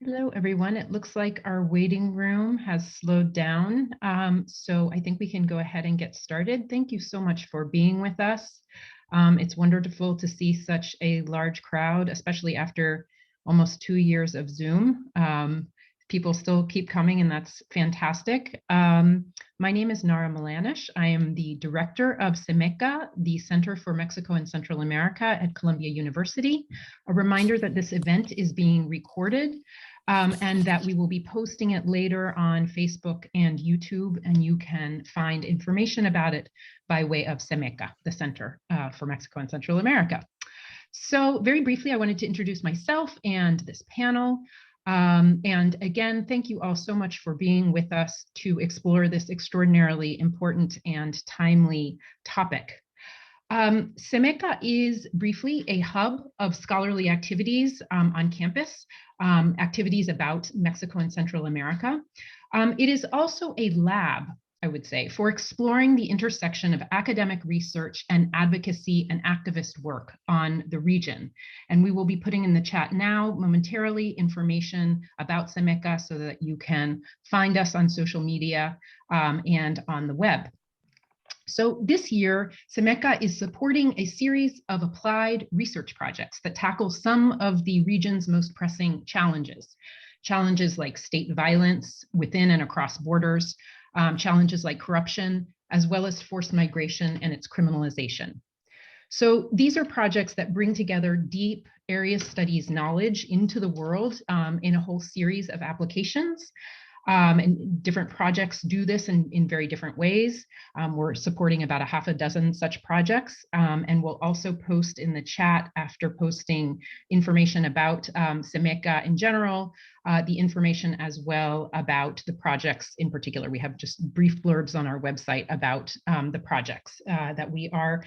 Hello, everyone. It looks like our waiting room has slowed down, so I think we can go ahead and get started. Thank you so much for being with us. It's wonderful to see such a large crowd, especially after almost 2 years of Zoom. People still keep coming, and that's fantastic. My name is Nara Milanish. I am the director of CIMECA, the Center for Mexico and Central America at Columbia University. A reminder that this event is being recorded and that we will be posting it later on Facebook and YouTube, and you can find information about it by way of CIMECA, the Center for Mexico and Central America. So very briefly, I wanted to introduce myself and this panel. And again, thank you all so much for being with us to explore this extraordinarily important and timely topic. CIMECA is briefly a hub of scholarly activities on campus, activities about Mexico and Central America. It is also a lab, I would say, for exploring the intersection of academic research and advocacy and activist work on the region. And we will be putting in the chat now momentarily information about CIMECA so that you can find us on social media and on the web. So this year, CIMECA is supporting a series of applied research projects that tackle some of the region's most pressing challenges. Challenges like state violence within and across borders, challenges like corruption, as well as forced migration and its criminalization. So these are projects that bring together deep area studies knowledge into the world in a whole series of applications. And different projects do this in very different ways. We're supporting about a half a dozen such projects, and we'll also post in the chat after posting information about CIMECA in general, the information as well about the projects in particular. We have just brief blurbs on our website about the projects that we are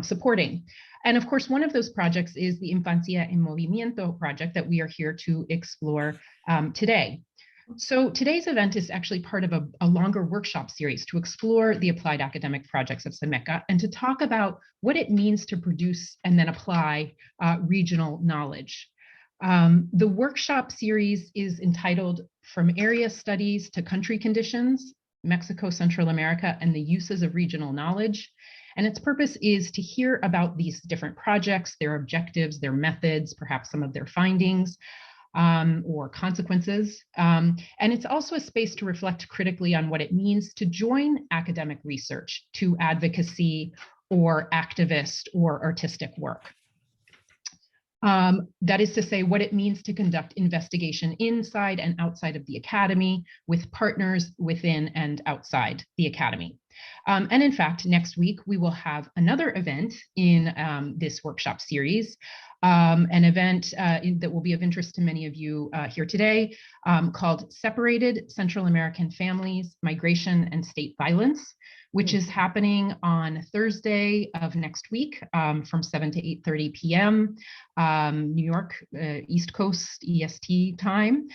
supporting. And of course, one of those projects is the Infancias en Movimiento project that we are here to explore today. So today's event is actually part of a longer workshop series to explore the applied academic projects of CIMECA and to talk about what it means to produce and then apply regional knowledge. The workshop series is entitled From Area Studies to Country Conditions, Mexico, Central America, and the Uses of Regional Knowledge. And its purpose is to hear about these different projects, their objectives, their methods, perhaps some of their findings, or consequences. And it's also a space to reflect critically on what it means to join academic research to advocacy or activist or artistic work. That is to say, what it means to conduct investigation inside and outside of the academy with partners within and outside the academy. And in fact, next week, we will have another event in this workshop series, an event that will be of interest to many of you here today, called Separated Central American Families, Migration and State Violence, which is happening on Thursday of next week from 7 to 8:30 p.m. New York, East Coast EST time.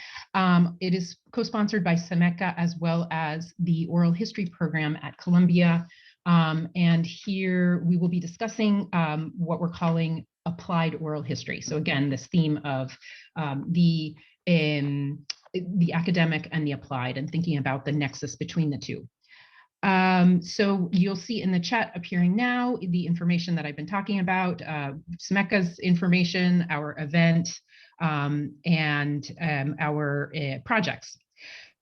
It is co-sponsored by CIMECA as well as the Oral History Program at Columbia. And here we will be discussing what we're calling applied oral history. So again, this theme of the academic and the applied and thinking about the nexus between the two. So you'll see in the chat appearing now the information that I've been talking about, CIMECA's information, our event, and our projects.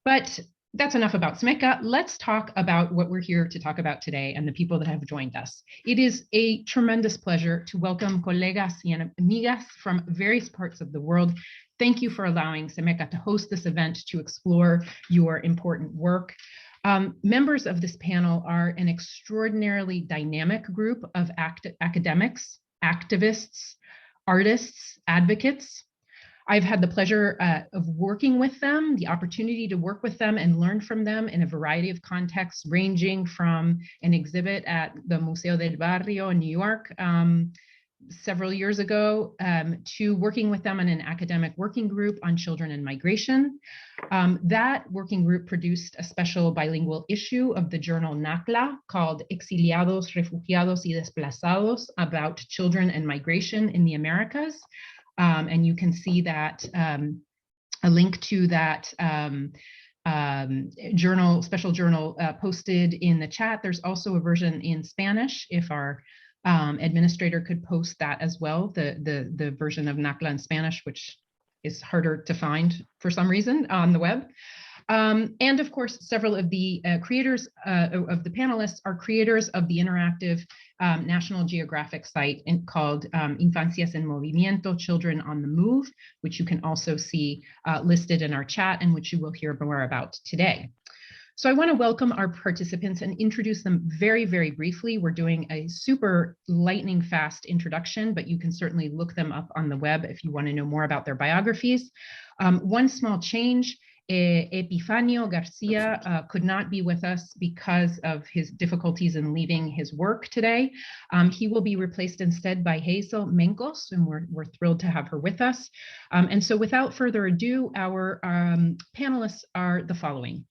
But that's enough about CIMECA. Let's talk about what we're here to talk about today and the people that have joined us. It is a tremendous pleasure to welcome colegas y amigas from various parts of the world. Thank you for allowing CIMECA to host this event to explore your important work. Members of this panel are an extraordinarily dynamic group of academics, activists, artists, advocates. I've had the pleasure of working with them, the opportunity to work with them and learn from them in a variety of contexts, ranging from an exhibit at the Museo del Barrio in New York several years ago, to working with them in an academic working group on children and migration. That working group produced a special bilingual issue of the journal NACLA called Exiliados, Refugiados y Desplazados, about children and migration in the Americas. And you can see that a link to that special journal posted in the chat. There's also a version in Spanish, if our administrator could post that as well, the version of NACLA in Spanish, which is harder to find for some reason on the web. And of course, several of the creators of the panelists are creators of the interactive National Geographic site called Infancias en Movimiento, Children on the Move, which you can also see listed in our chat and which you will hear more about today. So I want to welcome our participants and introduce them very, very briefly. We're doing a super lightning fast introduction, but you can certainly look them up on the web if you want to know more about their biographies. One small change. Epifanio García could not be with us because of his difficulties in leaving his work today. He will be replaced instead by Hazel Mencos, and we're thrilled to have her with us. And so without further ado, our panelists are the following.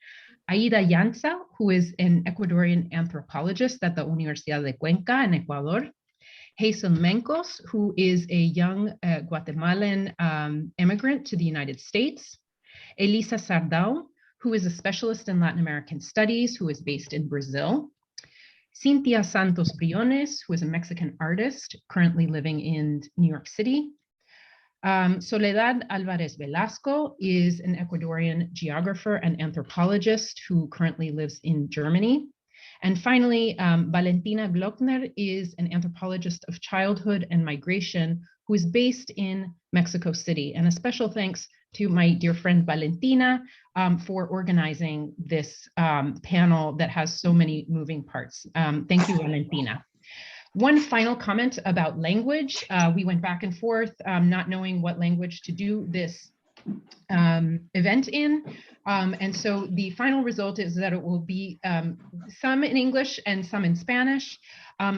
Aída Yantza, who is an Ecuadorian anthropologist at the Universidad de Cuenca in Ecuador. Hazel Mencos, who is a young Guatemalan immigrant to the United States. Elisa Sardao, who is a specialist in Latin American studies, who is based in Brazil. Cinthya Santos-Briones, who is a Mexican artist currently living in New York City. Soledad Álvarez Velasco is an Ecuadorian geographer and anthropologist who currently lives in Germany. And finally, Valentina Glockner is an anthropologist of childhood and migration who is based in Mexico City. And a special thanks to my dear friend Valentina for organizing this panel that has so many moving parts. Thank you, Valentina. One final comment about language. We went back and forth, not knowing what language to do this event in. And so the final result is that it will be some in English and some in Spanish.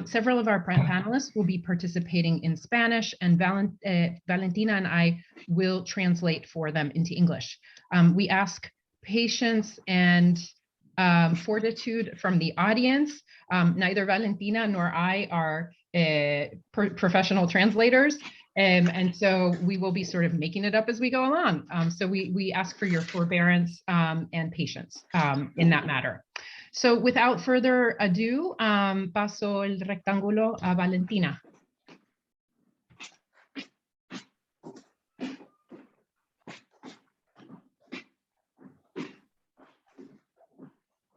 Several of our panelists will be participating in Spanish, and Valentina and I will translate for them into English. We ask patience and fortitude from the audience. Neither Valentina nor I are professional translators. And so we will be sort of making it up as we go along. So we ask for your forbearance and patience in that matter. So without further ado, paso el rectángulo a Valentina.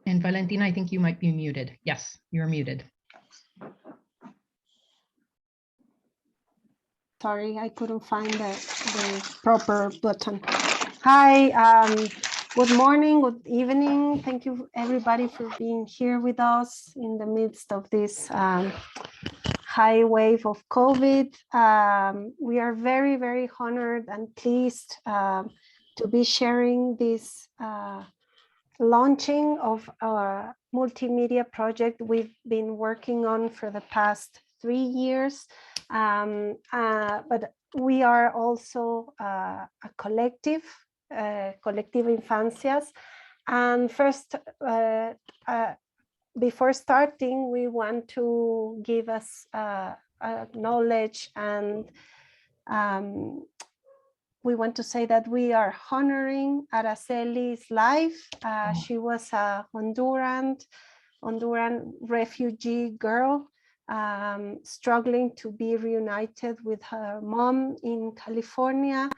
And Valentina, I think you might be muted. Yes, you're muted. Sorry, I couldn't find the proper button. Hi, good morning, good evening. Thank you everybody for being here with us in the midst of this high wave of COVID. We are very, very honored and pleased to be sharing this launching of our multimedia project we've been working on for the past 3 years. But we are also a collective, Collective Infancias. And first, before starting, we want to give us knowledge, and we want to say that we are honoring Araceli's life. She was a Honduran refugee girl struggling to be reunited with her mom in California,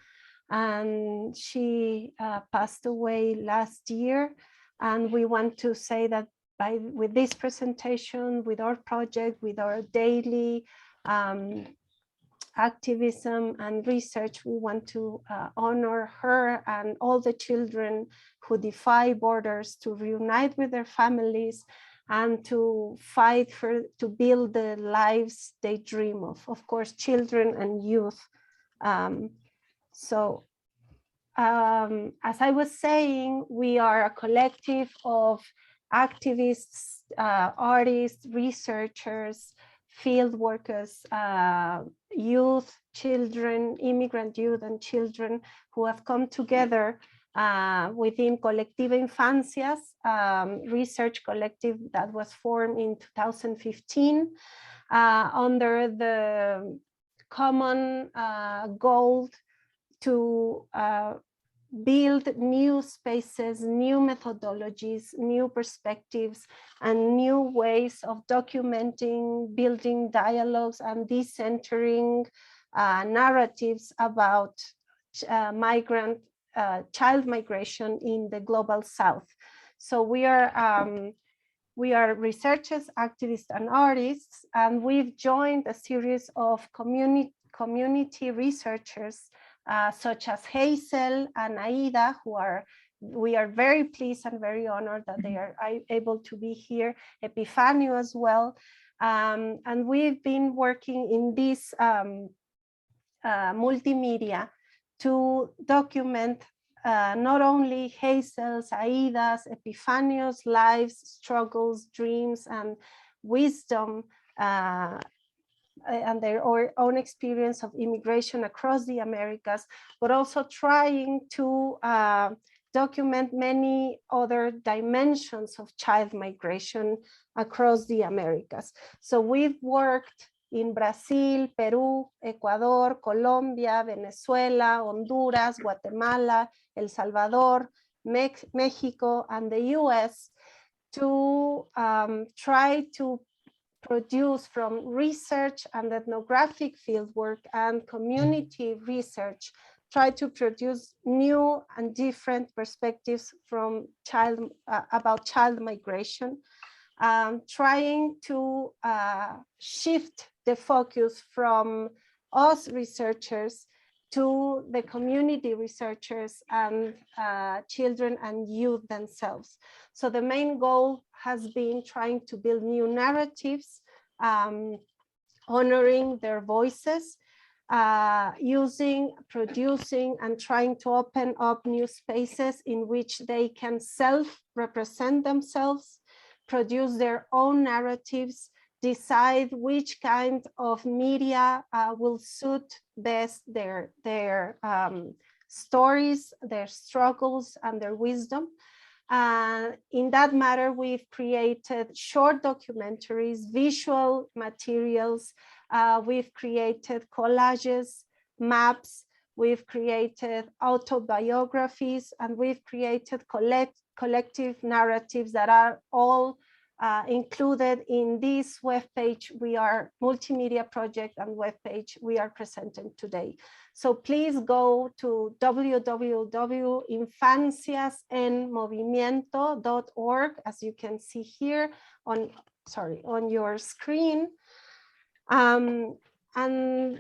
and she passed away last year. And we want to say that with this presentation, with our project, with our daily activism and research, we want to honor her and all the children who defy borders to reunite with their families and to fight to build the lives they dream of course, children and youth. As I was saying, we are a collective of activists, artists, researchers, field workers, youth, children, immigrant youth and children who have come together within Collective Infancias, research collective that was formed in 2015 under the common goal to build new spaces, new methodologies, new perspectives, and new ways of documenting, building dialogues, and decentering narratives about child migration in the global South. So we are researchers, activists, and artists, and we've joined a series of community researchers such as Hazel and Aída, we are very pleased and very honored that they are able to be here, Epifanio as well. And we've been working in this multimedia to document not only Hazel's, Aída's, Epifanio's lives, struggles, dreams, and wisdom, and their own experience of immigration across the Americas, but also trying to document many other dimensions of child migration across the Americas. So we've worked in Brazil, Peru, Ecuador, Colombia, Venezuela, Honduras, Guatemala, El Salvador, Mexico, and the US to try to produce from research and ethnographic fieldwork and community research, try to produce new and different perspectives from about child migration, trying to shift the focus from us researchers to the community researchers and children and youth themselves. So the main goal has been trying to build new narratives, honoring their voices, producing, and trying to open up new spaces in which they can self-represent themselves, produce their own narratives, decide which kind of media will suit best their stories, their struggles, and their wisdom. In that matter, we've created short documentaries, visual materials, we've created collages, maps, we've created autobiographies, and we've created collective narratives that are all included in this webpage. We are multimedia project and webpage we are presenting today. So please go to www.infancias.movimiento.org, as you can see here on your screen. And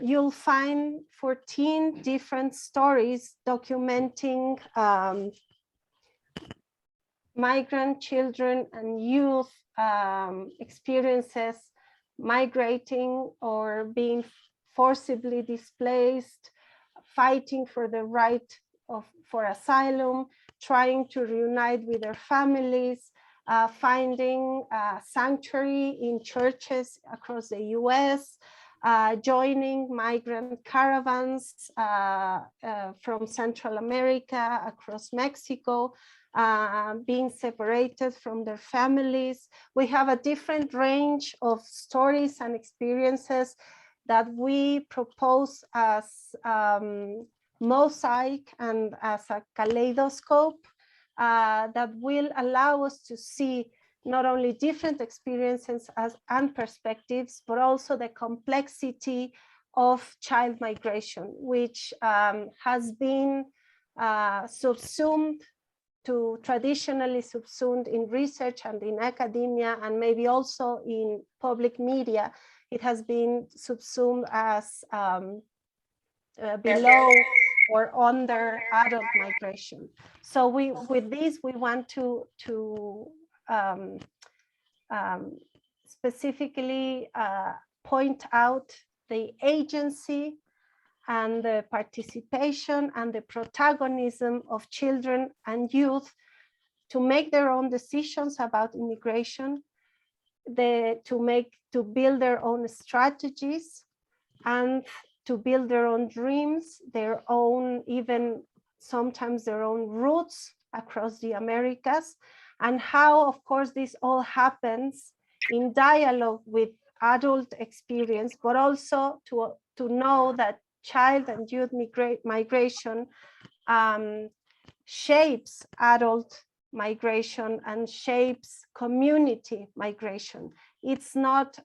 you'll find 14 different stories documenting migrant children and youth experiences migrating or being forcibly displaced, fighting for the right for asylum, trying to reunite with their families, finding sanctuary in churches across the US, joining migrant caravans from Central America across Mexico, being separated from their families. We have a different range of stories and experiences that we propose as mosaic and as a kaleidoscope that will allow us to see not only different experiences and perspectives, but also the complexity of child migration, which has been traditionally subsumed in research and in academia, and maybe also in public media. It has been subsumed as below or under adult migration. So with this, we want to specifically point out the agency and the participation and the protagonism of children and youth to make their own decisions about immigration, to build their own strategies, and to build their own dreams, their own, even sometimes their own roots across the Americas, and how, of course, this all happens in dialogue with adult experience, but also to know that child and youth migration shapes adult migration and shapes community migration. It's not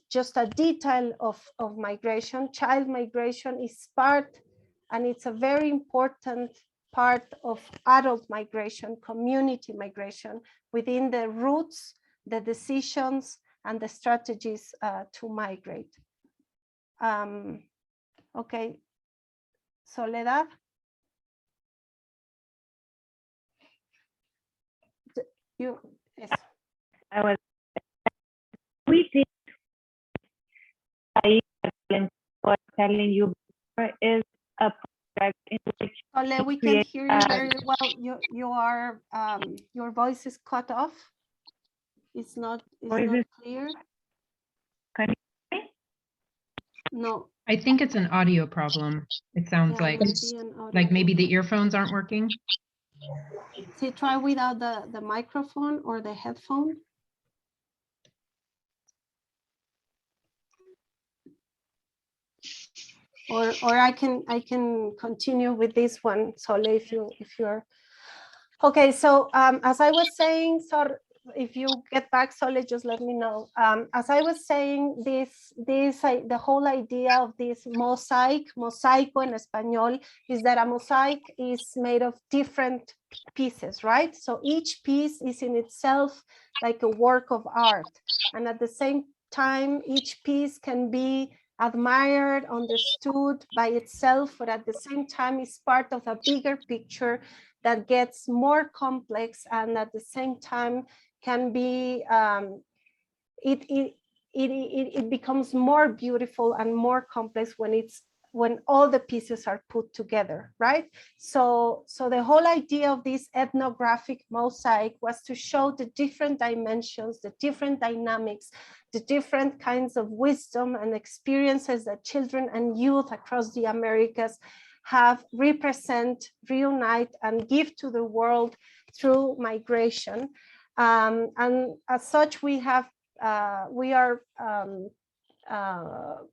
just a detail of migration. Child migration is part, and it's a very important part of adult migration, community migration, within the roots, the decisions, and the strategies to migrate. Okay, Soledad? You, yes. I was tweeting. What telling you is a project in which Ole, we can hear you very well. Your voice is cut off. It's not clear. Can you hear me? No. I think it's an audio problem. It sounds like maybe the earphones aren't working. See, try without the microphone or the headphone. Or I can continue with this one, Sole, if you're okay. So as I was saying, so if you get back, Sole, just let me know. As I was saying, the whole idea of this mosaico en español, is that a mosaic is made of different pieces, right? So each piece is in itself like a work of art, and at the same time, each piece can be admired, understood by itself, but at the same time is part of a bigger picture that gets more complex, and at the same time can be it becomes more beautiful and more complex when all the pieces are put together, right? So the whole idea of this ethnographic mosaic was to show the different dimensions, the different dynamics, the different kinds of wisdom and experiences that children and youth across the Americas have, represent, reunite, and give to the world through migration. And as such, we are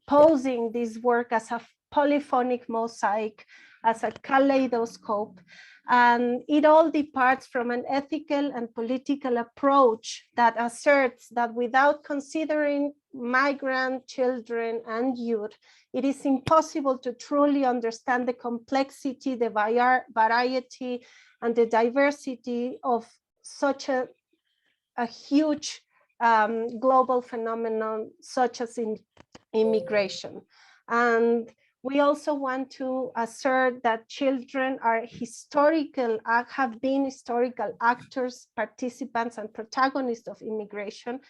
posing this work as a polyphonic mosaic, as a kaleidoscope, and it all departs from an ethical and political approach that asserts that without considering migrant children and youth, it is impossible to truly understand the complexity, the variety, and the diversity of such a huge global phenomenon such as immigration. And we also want to assert that children are have been historical actors, participants, and protagonists of migration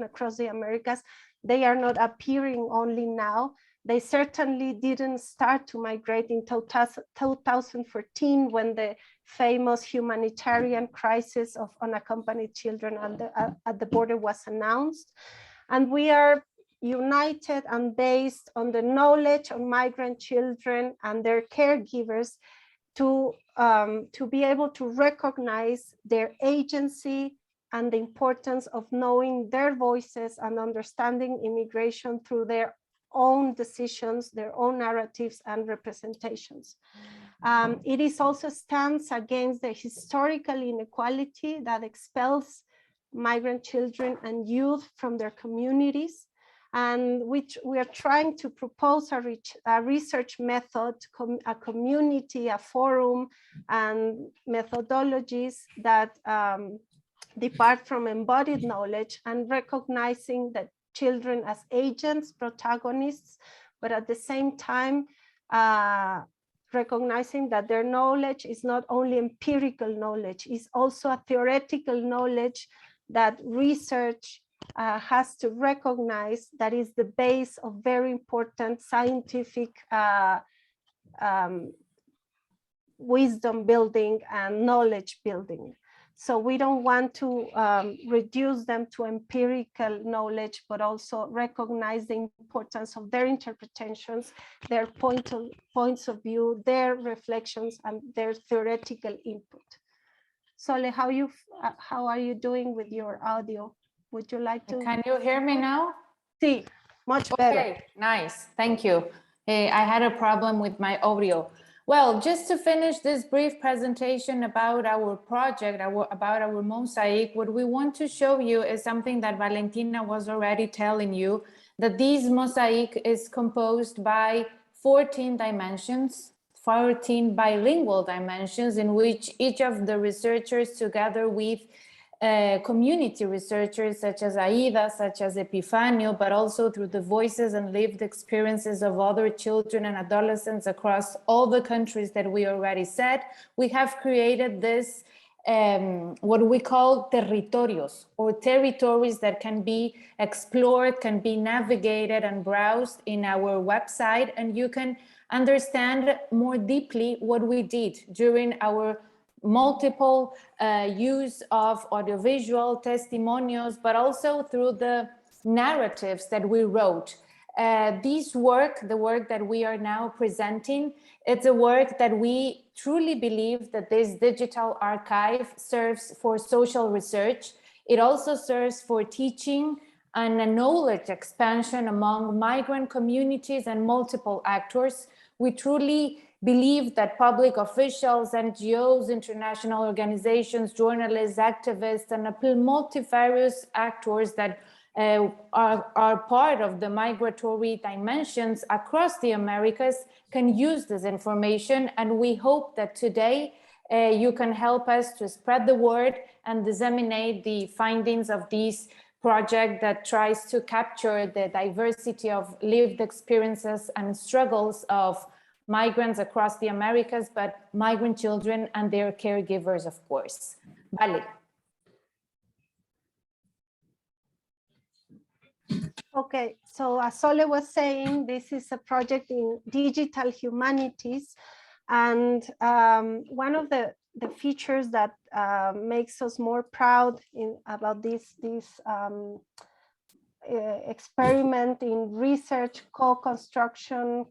across the Americas. They are not appearing only now. They certainly didn't start to migrate in 2014 when the famous humanitarian crisis of unaccompanied children at the border was announced. And we are united and based on the knowledge of migrant children and their caregivers to be able to recognize their agency and the importance of knowing their voices and understanding immigration through their own decisions, their own narratives and representations. It is also stands against the historical inequality that expels migrant children and youth from their communities, and which we are trying to propose a research method, a community, a forum, and methodologies that depart from embodied knowledge and recognizing that children as agents, protagonists, but at the same time, recognizing that their knowledge is not only empirical knowledge, it's also a theoretical knowledge that research has to recognize, that is the base of very important scientific wisdom building and knowledge building. So we don't want to reduce them to empirical knowledge, but also recognize the importance of their interpretations, their points of view, their reflections, and their theoretical input. Sole, how are you doing with your audio? Would you like to? Can you hear me now? Sí, much better. Okay, nice, thank you. I had a problem with my audio. Well, just to finish this brief presentation about our project, about our mosaic, what we want to show you is something that Valentina was already telling you, that this mosaic is composed by 14 dimensions, 14 bilingual dimensions, in which each of the researchers, together with community researchers such as Aída, such as Epifanio, but also through the voices and lived experiences of other children and adolescents across all the countries that we already said, we have created this, what we call territorios, or territories that can be explored, can be navigated and browsed in our website, and you can understand more deeply what we did during our multiple use of audiovisual testimonials, but also through the narratives that we wrote. This work, the work that we are now presenting, it's a work that we truly believe that this digital archive serves for social research. It also serves for teaching and a knowledge expansion among migrant communities and multiple actors. We truly believe that public officials, NGOs, international organizations, journalists, activists, and multifarious actors that are part of the migratory dimensions across the Americas can use this information. And we hope that today you can help us to spread the word and disseminate the findings of this project that tries to capture the diversity of lived experiences and struggles of migrants across the Americas, but migrant children and their caregivers, of course. Vale. Okay, so as Sole was saying, this is a project in digital humanities, and one of the features that makes us more proud about this experiment in research, co-construction,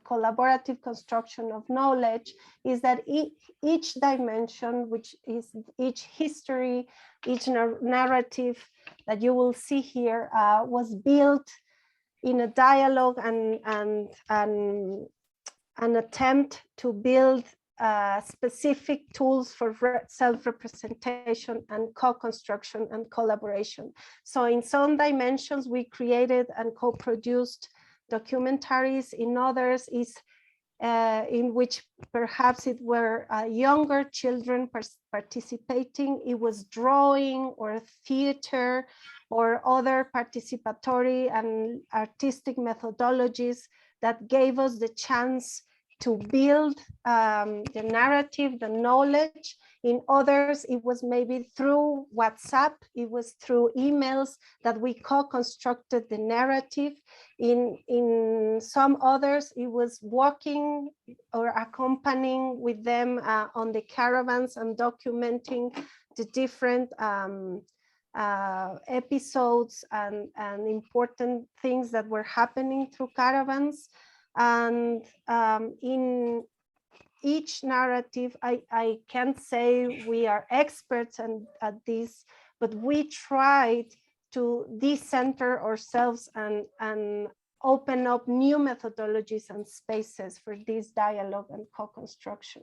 collaborative construction of knowledge is that each dimension, which is each history, each narrative that you will see here was built in a dialogue and an attempt to build specific tools for self-representation and co-construction and collaboration. So in some dimensions, we created and co-produced documentaries. In others is in which perhaps it were younger children participating. It was drawing or theater or other participatory and artistic methodologies that gave us the chance to build the narrative, the knowledge. In others, it was maybe through WhatsApp, it was through emails that we co-constructed the narrative. In some others, it was walking or accompanying with them on the caravans and documenting the different episodes and important things that were happening through caravans. And in each narrative, I can't say we are experts at this, but we tried to decenter ourselves and open up new methodologies and spaces for this dialogue and co-construction.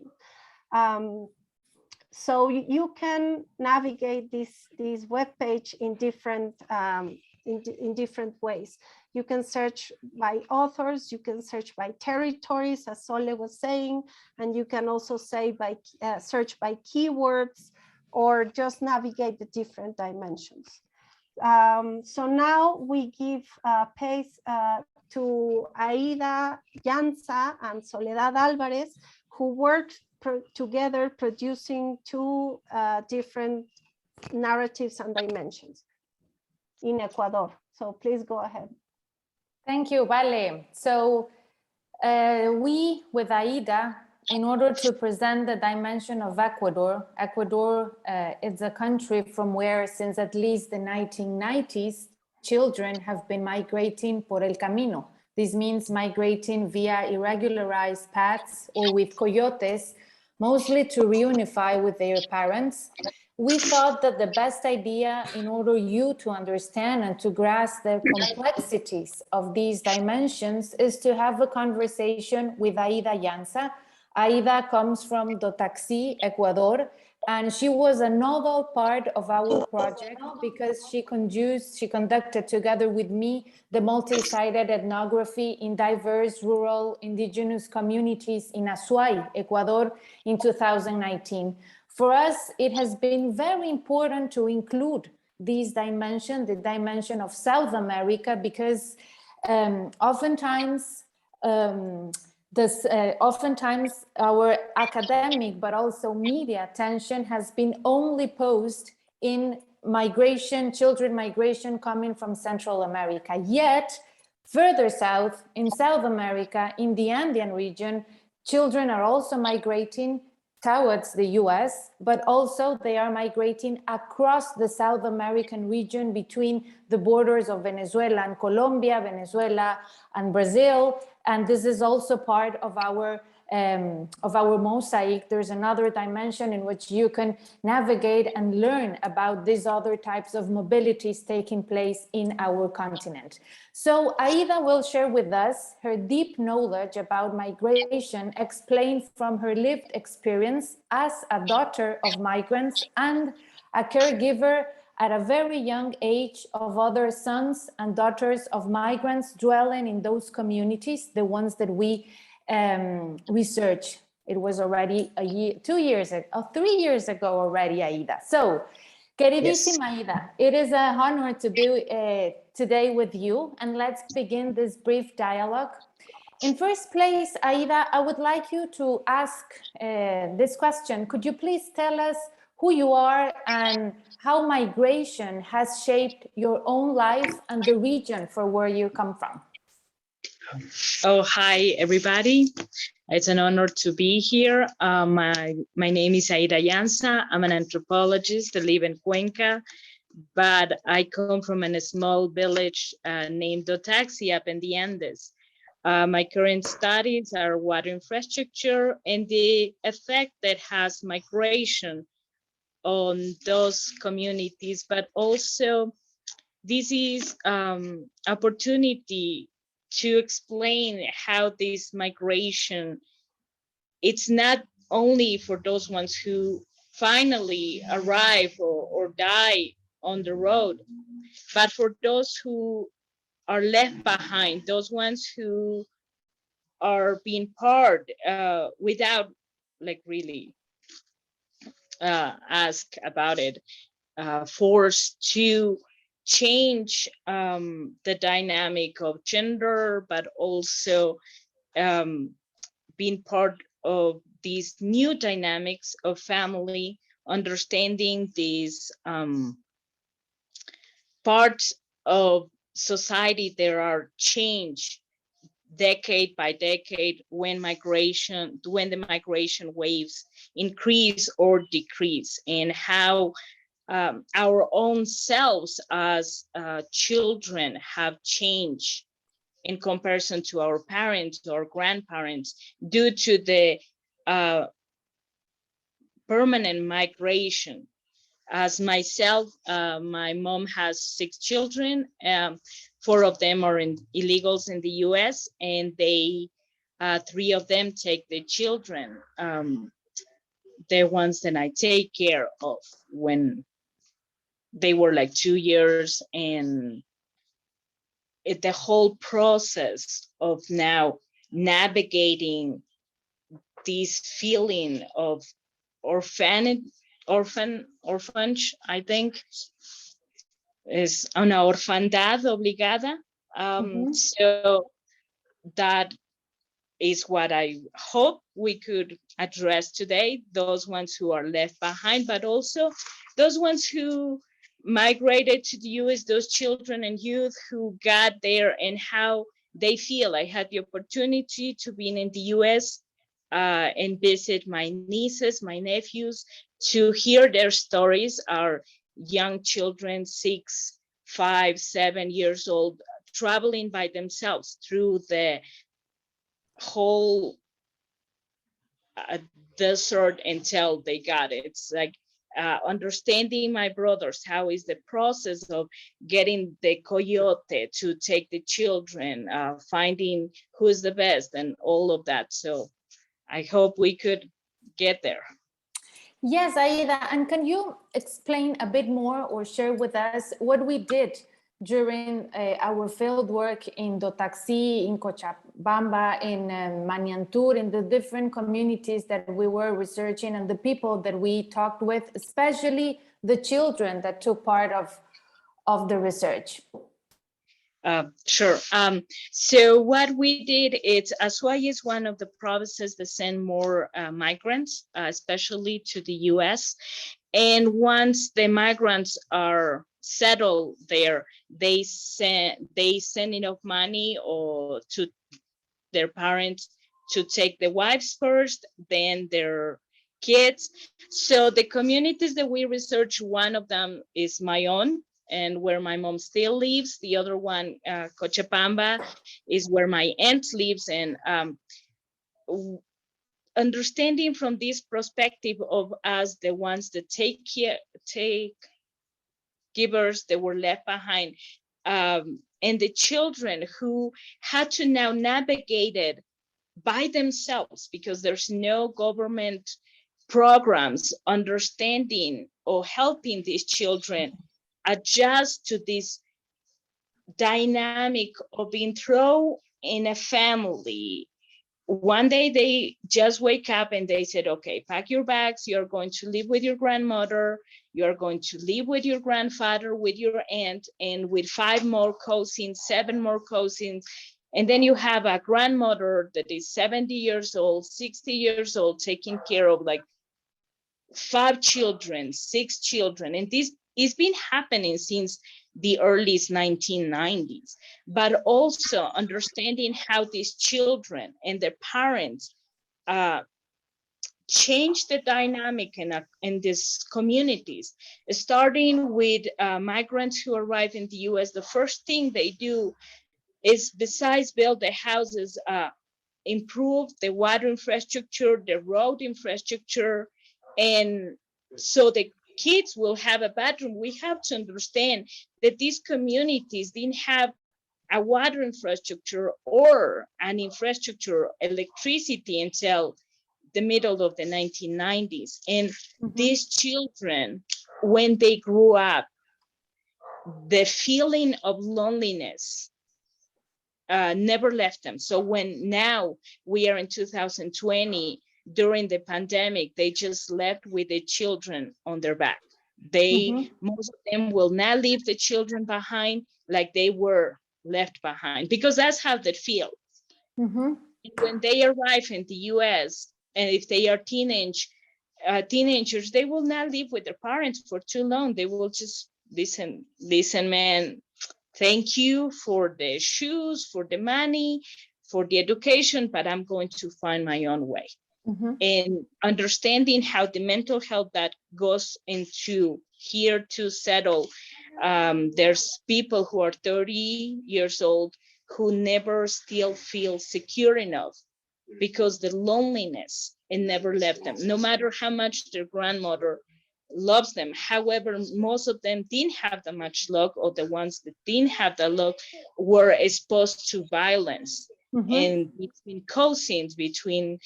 So you can navigate this webpage in different ways. You can search by authors, you can search by territories, as Sole was saying, and you can also say by search by keywords or just navigate the different dimensions. So now we give pace to Aída, Yantza, and Soledad Álvarez, who worked together producing two different narratives and dimensions in Ecuador. So please go ahead. Thank you, Vale. So we, with Aída, in order to present the dimension of Ecuador, Ecuador is a country from where, since at least the 1990s, children have been migrating por el camino. This means migrating via irregularized paths or with coyotes, mostly to reunify with their parents. we thought that the best idea in order you to understand and to grasp the complexities of these dimensions is to have a conversation with Aída Yantza. Aída comes from Dotaxi, Ecuador, and she was a nodal part of our project because she conducted together with me the multi-sided ethnography in diverse rural indigenous communities in Azuay, Ecuador in 2019. For us, it has been very important to include this dimension, the dimension of South America, because oftentimes our academic but also media attention has been only posed in migration, children migration coming from Central America. Yet, further south, in South America, in the Andean region, children are also migrating towards the US, but also they are migrating across the South American region between the borders of Venezuela and Colombia, Venezuela and Brazil. And this is also part of our mosaic. There's another dimension in which you can navigate and learn about these other types of mobilities taking place in our continent. So Aída will share with us her deep knowledge about migration, explained from her lived experience as a daughter of migrants and a caregiver at a very young age of other sons and daughters of migrants dwelling in those communities, the ones that we research. It was already 2 years ago, 3 years ago already, Aída. So, queridísima Aída, it is an honor to be today with you, and let's begin this brief dialogue. In first place, Aída, I would like you to ask this question. Could you please tell us who you are and how migration has shaped your own life and the region for where you come from? Oh, hi, everybody. It's an honor to be here. My name is Aída Yantza. I'm an anthropologist. I live in Cuenca, but I come from a small village named Dotaxi up in the Andes. My current studies are water infrastructure and the effect that has migration on those communities, but also this is opportunity to explain how this migration, it's not only for those ones who finally arrive or die on the road, but for those who are left behind, those ones who are being part without like really ask about it, forced to change the dynamic of gender, but also being part of these new dynamics of family, understanding these parts of society that are changed decade by decade when the migration waves increase or decrease, and how our own selves as children have changed in comparison to our parents or grandparents due to the permanent migration. As myself, my mom has 6 children. 4 of them are illegals in the US, and 3 of them take the children, the ones that I take care of when they were like 2 years, and the whole process of now navigating this feeling of orphanage, I think, is una orfandad obligada. So that is what I hope we could address today, those ones who are left behind, but also those ones who migrated to the US, those children and youth who got there and how they feel. I had the opportunity to be in the US and visit my nieces, my nephews, to hear their stories. Our young children, 6, 5, 7 years old, traveling by themselves through the whole desert until they got it. It's like understanding my brothers, how is the process of getting the coyote to take the children, finding who's the best and all of that. So I hope we could get there. Yes, Aída, and can you explain a bit more or share with us what we did during our field work in Dotaxi, in Cochabamba, in Maniantur, in the different communities that we were researching and the people that we talked with, especially the children that took part of the research? Sure. So what we did is Azuay is one of the provinces that send more migrants, especially to the US. And once the migrants are settled there, they send enough money or to their parents to take the wives first, then their kids. So the communities that we research, one of them is my own, and where my mom still lives. The other one, Cochabamba, is where my aunt lives. And understanding from this perspective of us, the ones that take givers that were left behind, and the children who had to now navigate it by themselves because there's no government programs understanding or helping these children adjust to this dynamic of being thrown in a family. One day they just wake up and they said, okay, pack your bags, you're going to live with your grandmother, you're going to live with your grandfather, with your aunt, and with 5 more cousins, 7 more cousins. And then you have a grandmother that is 70 years old, 60 years old, taking care of like 5 children, 6 children. And this has been happening since the early 1990s, but also understanding how these children and their parents change the dynamic in these communities, starting with migrants who arrive in the US. The first thing they do is, besides build the houses, improve the water infrastructure, the road infrastructure, and so the kids will have a bathroom. We have to understand that these communities didn't have a water infrastructure or an infrastructure, electricity, until the middle of the 1990s. And these children, when they grew up, the feeling of loneliness never left them. So when now we are in 2020, during the pandemic, they just left with the children on their back. They, most of them will not leave the children behind like they were left behind, because that's how they feel. And when they arrive in the US, and if they are teenagers, they will not live with their parents for too long. They will just listen, man, thank you for the shoes, for the money, for the education, but I'm going to find my own way. And understanding how the mental health that goes into here to settle. There's people who are 30 years old who never still feel secure enough because the loneliness, it never left them, no matter how much their grandmother loves them. However, most of them didn't have that much luck, or the ones that didn't have that luck were exposed to violence. And between cousins, between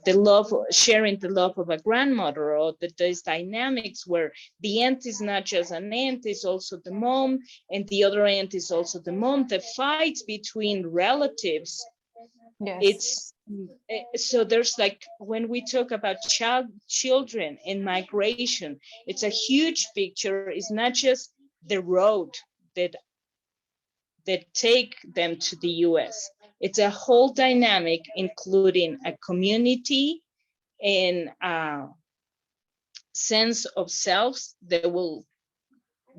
the love, sharing the love of a grandmother, or those dynamics where the aunt is not just an aunt, is also the mom, and the other aunt is also the mom. The fights between relatives, it's so there's like, when we talk about children and migration, it's a huge picture. It's not just the road that take them to the US. It's a whole dynamic, including a community and a sense of self that will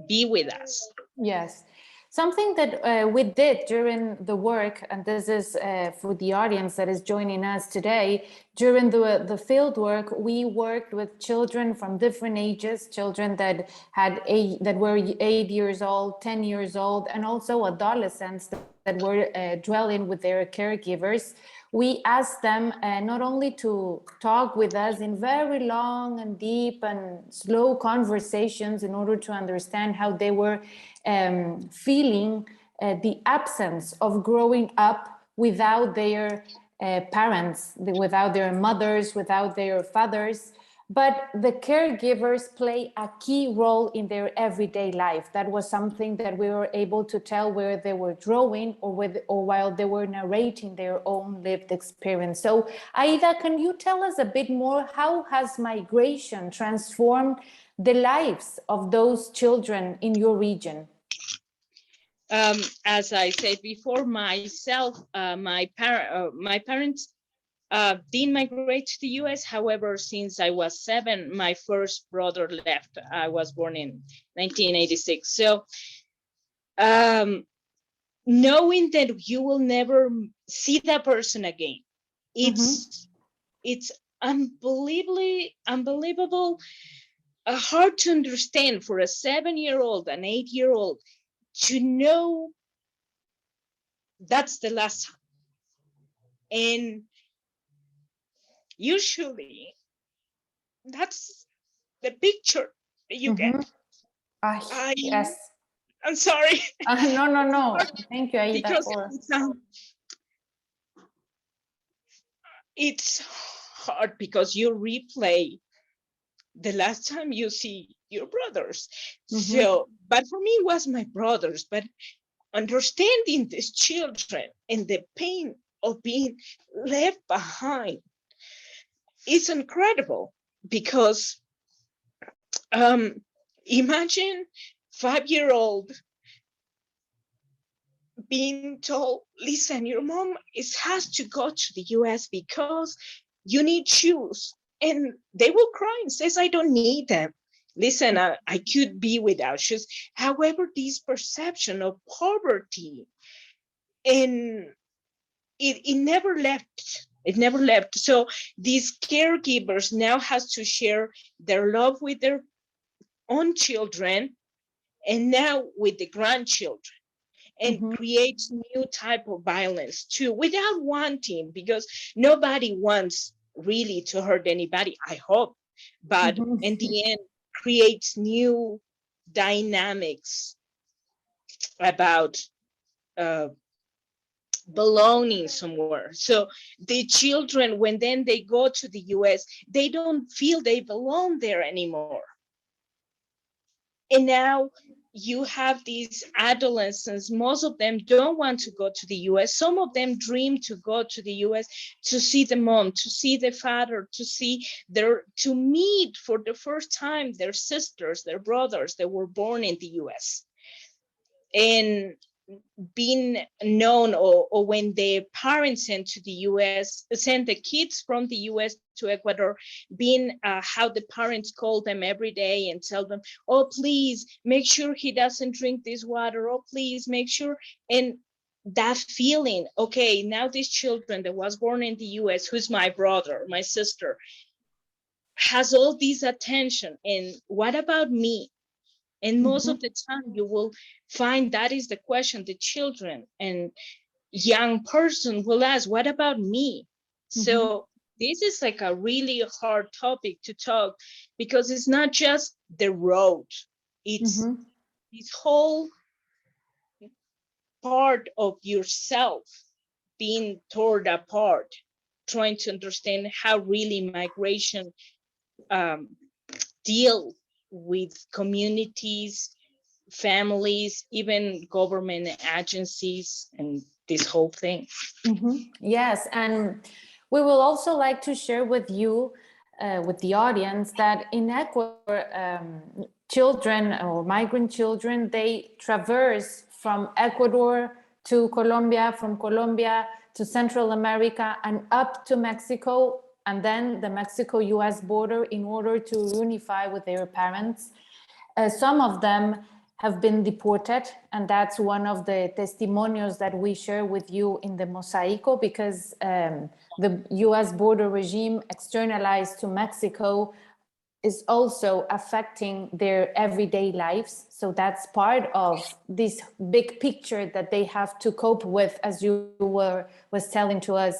be with us. Yes. Something that we did during the work, and this is for the audience that is joining us today, during the field work, we worked with children from different ages, children that were 8 years old, 10 years old, and also adolescents that were dwelling with their caregivers, we asked them not only to talk with us in very long and deep and slow conversations in order to understand how they were feeling the absence of growing up without their parents, without their mothers, without their fathers, but the caregivers play a key role in their everyday life. That was something that we were able to tell where they were drawing or while they were narrating their own lived experience. So Aída, can you tell us a bit more, how has migration transformed the lives of those children in your region? As I said before, myself, my parents didn't migrate to the US. However, since I was 7, my first brother left. I was born in 1986. So knowing that you will never see that person again, it's unbelievable, hard to understand for a 7-year-old, an 8-year-old, to know that's the last time. And usually that's the picture that you get. Yes. I'm sorry. No. Thank you, Aída. Because it's hard because you replay the last time you see your brothers. So, but for me, it was my brothers. But understanding these children and the pain of being left behind is incredible, because imagine 5-year-old being told, listen, your mom has to go to the US because you need shoes. And they will cry and says, I don't need them. Listen, I could be without shoes. However, this perception of poverty, and it never left. It never left. So these caregivers now has to share their love with their own children, and now with the grandchildren, and creates new type of violence too, without wanting, because nobody wants really to hurt anybody, I hope, but in the end creates new dynamics about belonging somewhere. So the children, when then they go to the US, they don't feel they belong there anymore. And now you have these adolescents, most of them don't want to go to the US. Some of them dream to go to the US to see the mom, to see the father, to meet for the first time their sisters, their brothers that were born in the US. And being known, or when the parents send the kids from the US to Ecuador, being how the parents call them every day and tell them, oh, please make sure he doesn't drink this water, oh, please make sure. And that feeling, okay, now these children that was born in the US, who's my brother, my sister, has all this attention, and what about me? And most of the time you will find that is the question the children and young person will ask, what about me? So this is like a really hard topic to talk, because it's not just the road, it's this whole part of yourself being torn apart, trying to understand how really migration deal with communities, families, even government agencies, and this whole thing. Yes, and we will also like to share with you, with the audience, that in Ecuador, children or migrant children, they traverse from Ecuador to Colombia, from Colombia to Central America and up to Mexico, and then the Mexico-US border in order to reunify with their parents. Some of them have been deported, and that's one of the testimonials that we share with you in the Mosaico, because the US border regime externalized to Mexico is also affecting their everyday lives. So that's part of this big picture that they have to cope with, as you was telling to us,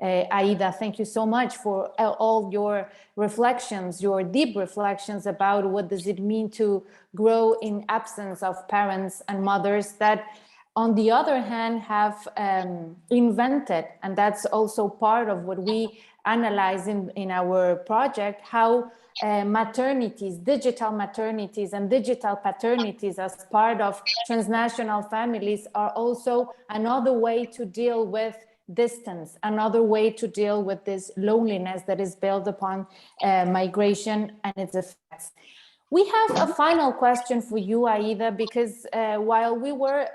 Aída. Thank you so much for all your reflections, your deep reflections about what does it mean to grow in absence of parents and mothers that, on the other hand, have invented, and that's also part of what we analyze in our project, how maternities, digital maternities and digital paternities as part of transnational families are also another way to deal with distance, another way to deal with this loneliness that is built upon migration and its effects. We have a final question for you, Aída, because while we were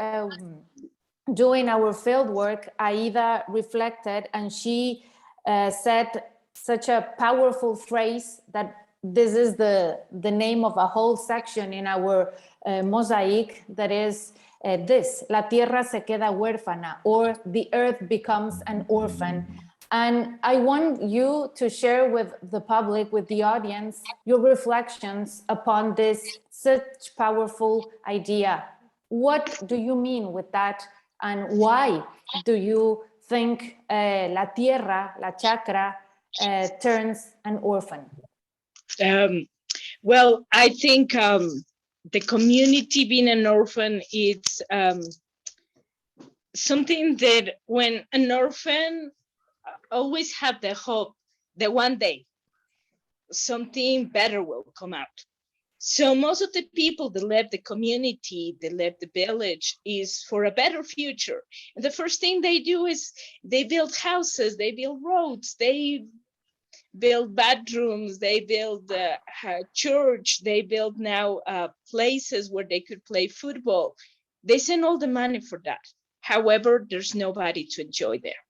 doing our field work, Aída reflected and she said such a powerful phrase that this is the name of a whole section in our mosaic, that is this: La tierra se queda huérfana, or the earth becomes an orphan. And I want you to share with the public, with the audience, your reflections upon this such powerful idea. What do you mean with that? And why do you think la tierra, la chacra, turns an orphan? Well, I think the community being an orphan is something that when an orphan always have the hope that one day something better will come out. So most of the people that left the community, that left the village, is for a better future. And the first thing they do is they build houses, they build roads, they build bedrooms, they build a church, they build now places where they could play football. They send all the money for that. However, there's nobody to enjoy there.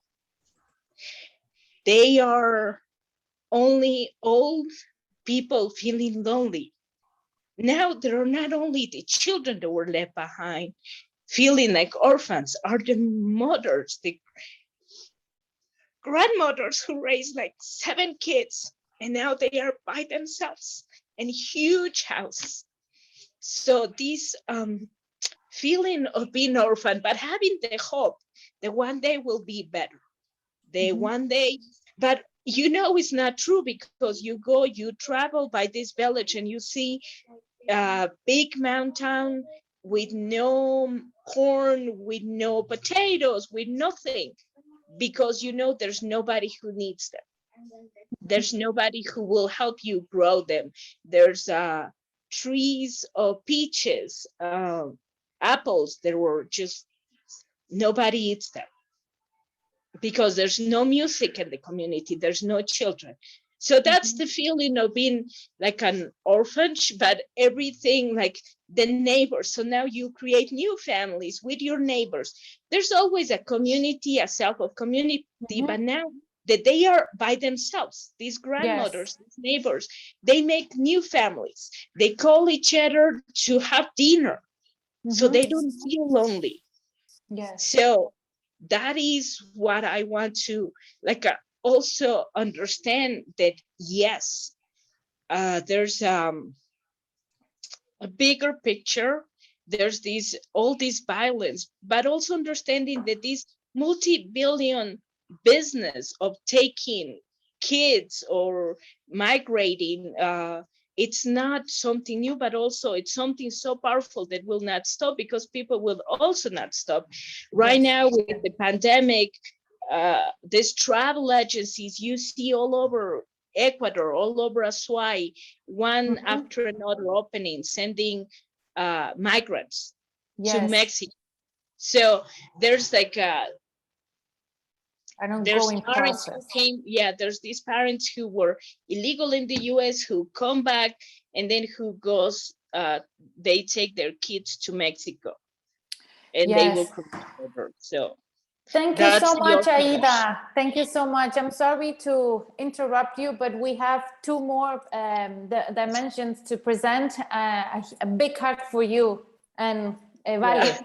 They are only old people feeling lonely. Now there are not only the children that were left behind feeling like orphans, are the mothers, the grandmothers who raised like 7 kids, and now they are by themselves in huge houses. So this feeling of being orphan, but having the hope that one day will be better. One day, but you know it's not true, because you travel by this village and you see a big mountain with no corn, with no potatoes, with nothing, because you know there's nobody who needs them. There's nobody who will help you grow them. There's trees of peaches, apples, there were just nobody eats them, because there's no music in the community, there's no children. So that's the feeling of being like an orphanage, but everything like the neighbors. So now you create new families with your neighbors. There's always a community, a self of community, but now that they are by themselves, these grandmothers, these neighbors, they make new families. They call each other to have dinner, so they don't feel lonely. So that is what I want to also understand, that yes, there's a bigger picture. There's all this violence, but also understanding that this multi-billion business of taking kids or migrating, it's not something new, but also it's something so powerful that will not stop, because people will also not stop. Right now with the pandemic, these travel agencies you see all over Ecuador, all over Azuay, one after another opening, sending migrants to Mexico. So there's like an ongoing process. There's these parents who were illegal in the US who come back, and then who goes, they take their kids to Mexico, and they will come over. So thank you so much, Aída. Thank you so much. I'm sorry to interrupt you, but we have 2 more dimensions to present. A big hug for you. And Vale,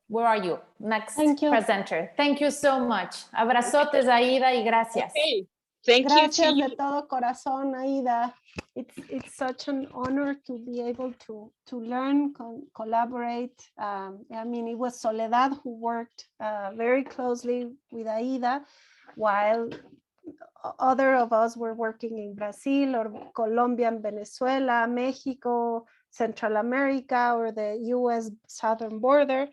where are you? Next presenter. Thank you so much. Abrazotes, Aída, y gracias. Okay. thank you Gracias to you. de todo corazón, Aída. It's such an honor to be able to learn, collaborate. I mean, it was Soledad who worked very closely with Aída, while other of us were working in Brazil or Colombia and Venezuela, Mexico, Central America, or the US southern border.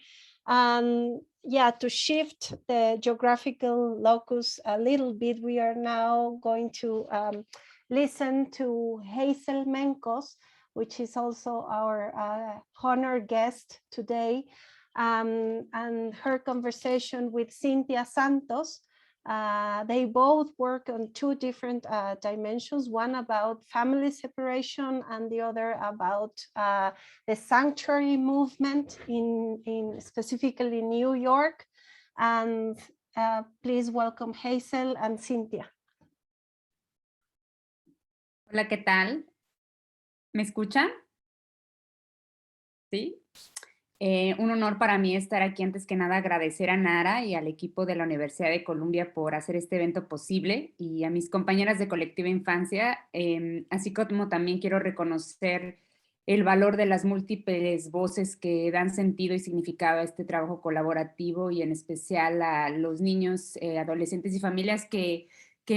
And yeah, to shift the geographical locus a little bit, we are now going to listen to Hazel Mencos, which is also our honored guest today, and her conversation with Cinthya Santos. They both work on two different dimensions, one about family separation and the other about the sanctuary movement in specifically New York. And please welcome Hazel and Cinthya. Hola, ¿qué tal? ¿Me escuchan? ¿Sí? Un honor para mí estar aquí. Antes que nada, agradecer a Nara y al equipo de la Universidad de Columbia por hacer este evento posible y a mis compañeras de Colectiva Infancia, así como también quiero reconocer el valor de las múltiples voces que dan sentido y significado a este trabajo colaborativo y en especial a los niños, adolescentes y familias que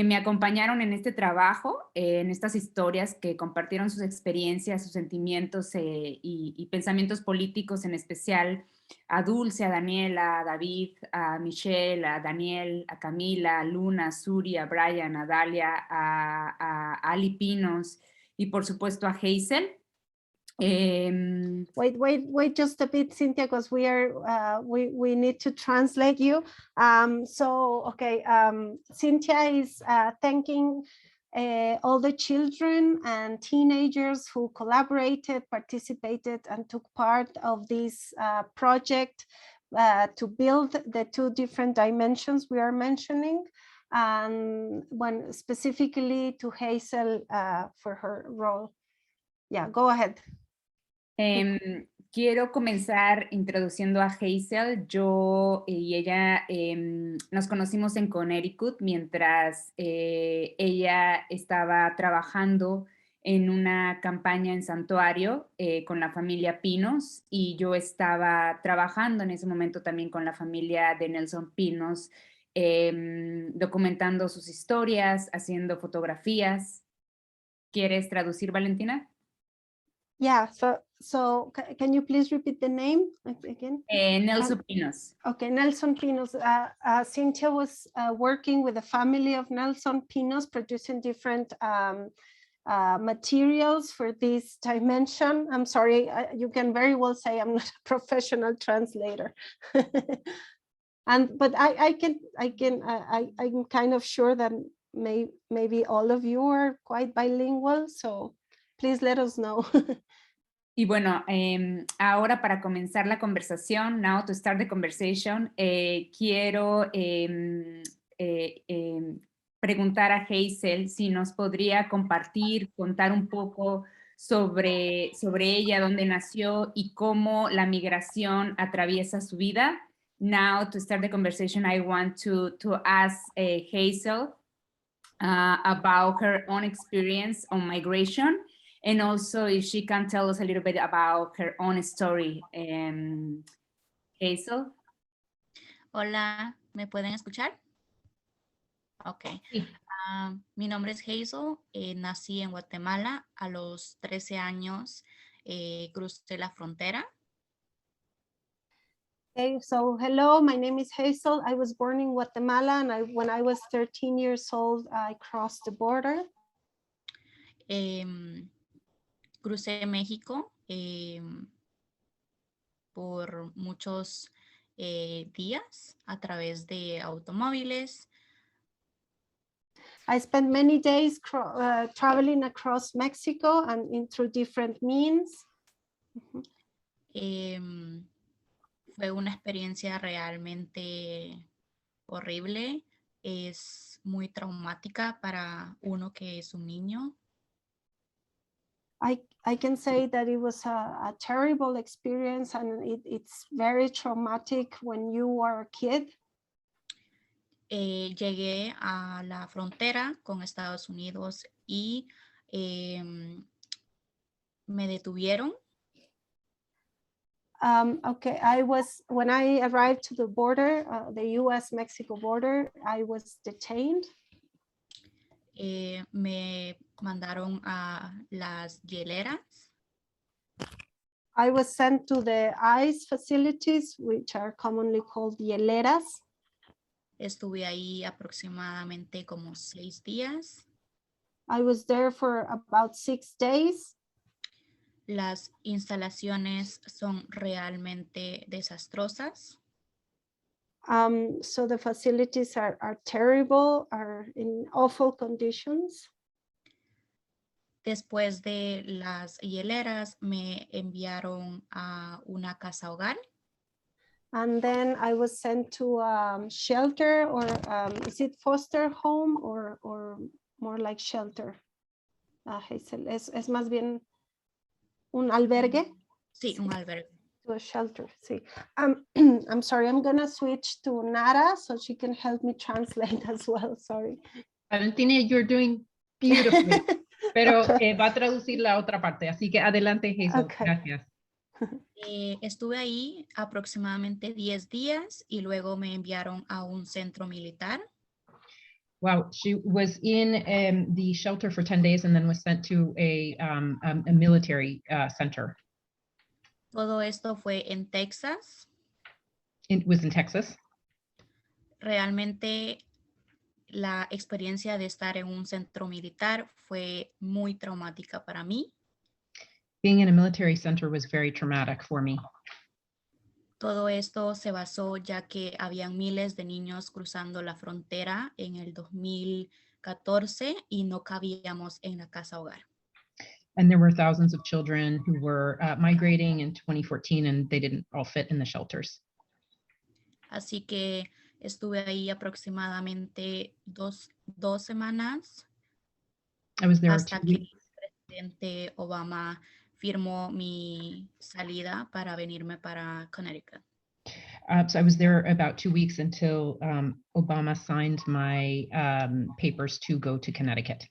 me acompañaron en este trabajo, en estas historias, que compartieron sus experiencias, sus sentimientos y pensamientos políticos, en especial a Dulce, a Daniela, a David, a Michelle, a Daniel, a Camila, a Luna, a Suri, a Brian, a Dalia, a Ali Pinos y por supuesto a Hazel. Wait just a bit, Cinthya, because we need to translate you. Cinthya is thanking all the children and teenagers who collaborated, participated, and took part of this project to build the two different dimensions we are mentioning, and specifically to Hazel for her role. Yeah, go ahead. Quiero comenzar introduciendo a Hazel. Yo y ella nos conocimos en Connecticut mientras ella estaba trabajando en una campaña en santuario con la familia Pinos y yo estaba trabajando en ese momento también con la familia de Nelson Pinos, documentando sus historias, haciendo fotografías. ¿Quieres traducir, Valentina? Yeah, so can you please repeat the name again? Nelson Pinos. Okay, Nelson Pinos. Cinthya was working with the family of Nelson Pinos, producing different materials for this dimension. I'm sorry, you can very well say I'm not a professional translator. But I'm kind of sure that maybe all of you are quite bilingual, so please let us know. Y bueno, ahora para comenzar la conversación, now to start the conversation, quiero preguntar a Hazel si nos podría contar un poco sobre ella, dónde nació y cómo la migración atraviesa su vida. Now to start the conversation, I want to ask Hazel about her own experience on migration. And also if she can tell us a little bit about her own story. Hazel. Hola, ¿me pueden escuchar? Ok. Sí. Mi nombre es Hazel, nací en Guatemala. A los 13 años crucé la frontera. Okay, so hello, my name is Hazel. I was born in Guatemala, and when I was 13 years old, I crossed the border. Crucé México por muchos días a través de automóviles. I spent many days traveling across Mexico and through different means. Fue una experiencia realmente horrible. Es muy traumática para uno que es un niño. I can say that it was a terrible experience, and it's very traumatic when you are a kid. llegué a la frontera con Estados Unidos y me detuvieron. Okay, when I arrived to the border, the US-Mexico border, I was detained. Me mandaron a las hieleras. I was sent to the ICE facilities, which are commonly called hieleras. Estuve ahí aproximadamente como 6 días. I was there for about 6 days. Las instalaciones son realmente desastrosas. So the facilities are terrible, are in awful conditions. Después de las hieleras me enviaron a una casa hogar. And then I was sent to shelter, or is it foster home or more like shelter? Hazel, es más bien un albergue. Sí, un albergue. To a shelter, sí. I'm sorry, I'm gonna switch to Nara so she can help me translate as well, sorry. Valentina, you're doing beautifully. Pero va a traducir la otra parte, así que adelante, Hazel. Okay. Gracias. Estuve ahí aproximadamente 10 días y luego me enviaron a un centro militar. Wow, she was in the shelter for 10 days and then was sent to a military center. Todo esto fue en Texas. It was in Texas. Realmente la experiencia de estar en un centro militar fue muy traumática para mí. Being in a military center was very traumatic for me. Todo esto se basó ya que habían miles de niños cruzando la frontera en el 2014 y no cabíamos en la casa hogar. And there were thousands of children who were migrating in 2014 and they didn't all fit in the shelters. Así que estuve ahí aproximadamente dos semanas. I was there hasta 2 que weeks. el presidente Obama firmó mi salida para venirme para Connecticut. So I was there about 2 weeks until Obama signed my papers to go to Connecticut.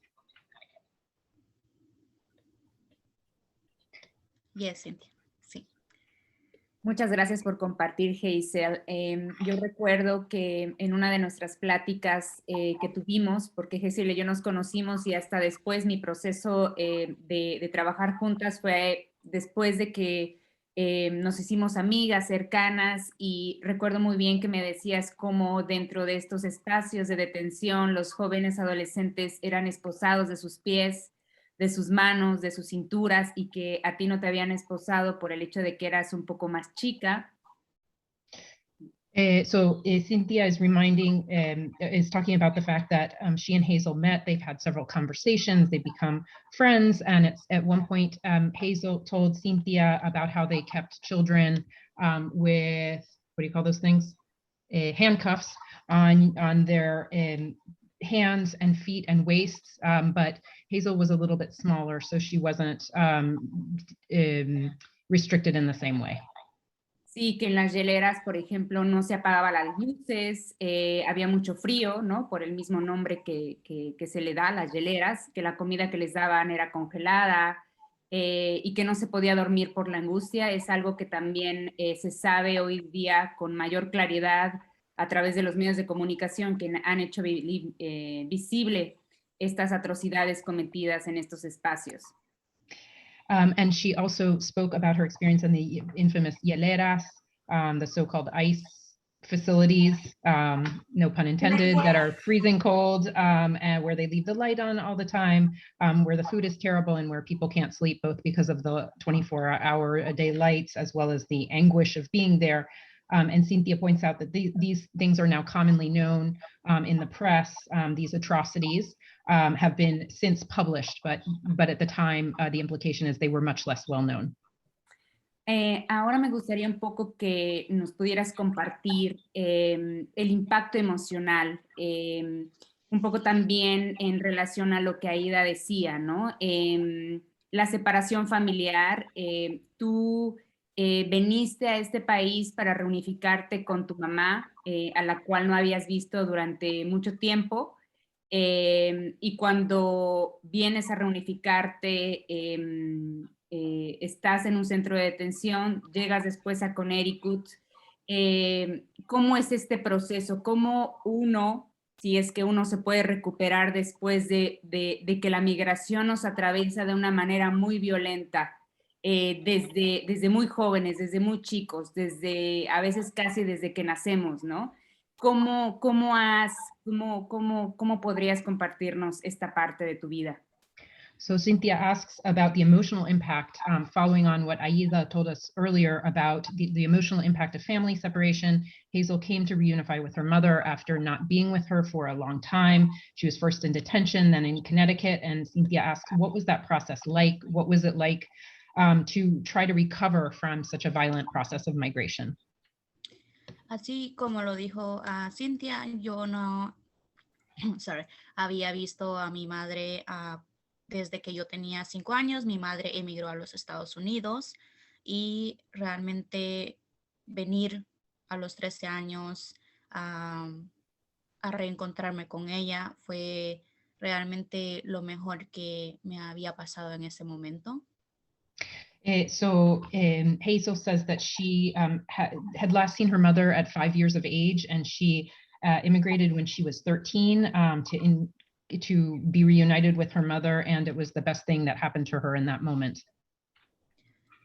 Yes, Cinthya. Sí. Muchas gracias por compartir, Hazel. Yo recuerdo que en una de nuestras pláticas que tuvimos, porque Hazel y yo nos conocimos y hasta después mi proceso de trabajar juntas fue después de que nos hicimos amigas cercanas, y recuerdo muy bien que me decías cómo dentro de estos espacios de detención los jóvenes adolescentes eran esposados de sus pies, de sus manos, de sus cinturas, y que a ti no te habían esposado por el hecho de que eras un poco más chica. So Cinthya is is talking about the fact that she and Hazel met. They've had several conversations. They become friends. And at one point, Hazel told Cinthya about how they kept children with, what do you call those things? Handcuffs on their hands and feet and waists. But Hazel was a little bit smaller, so she wasn't restricted in the same way. Sí, que en las hieleras, por ejemplo, no se apagaban las luces, había mucho frío, ¿no? Por el mismo nombre que se le da a las hieleras, que la comida que les daban era congelada, y que no se podía dormir por la angustia. Es algo que también se sabe hoy día con mayor claridad a través de los medios de comunicación que han hecho visible estas atrocidades cometidas en estos espacios. And she also spoke about her experience in the infamous hieleras, the so-called ice facilities, no pun intended, that are freezing cold, and where they leave the light on all the time, where the food is terrible and where people can't sleep, both because of the 24-hour-a-day lights as well as the anguish of being there. And Cinthya points out that these things are now commonly known in the press. These atrocities have been since published, but at the time, the implication is they were much less well known. Ahora me gustaría un poco que nos pudieras compartir el impacto emocional, un poco también en relación a lo que Aída decía, ¿no? La separación familiar, tú veniste a este país para reunificarte con tu mamá, a la cual no habías visto durante mucho tiempo. Y cuando vienes a reunificarte, estás en un centro de detención, llegas después a Connecticut. ¿Cómo es este proceso? ¿Cómo uno, si es que uno se puede recuperar después de que la migración nos atraviesa de una manera muy violenta? Desde muy jóvenes, desde muy chicos, a veces casi desde que nacemos, ¿no? ¿Cómo podrías compartirnos esta parte de tu vida? So Cinthya asks about the emotional impact, following on what Aída told us earlier about the emotional impact of family separation. Hazel came to reunify with her mother after not being with her for a long time. She was first in detention, then in Connecticut, and Cinthya asks, what was that process like? What was it like to try to recover from such a violent process of migration? Así como lo dijo Cinthya, yo no, había visto a mi madre desde que yo tenía 5 años. Mi madre emigró a los Estados Unidos y realmente venir a los 13 años a reencontrarme con ella fue realmente lo mejor que me había pasado en ese momento. Hazel says that she had last seen her mother at 5 years of age, and she immigrated when she was 13 to be reunited with her mother, and it was the best thing that happened to her in that moment.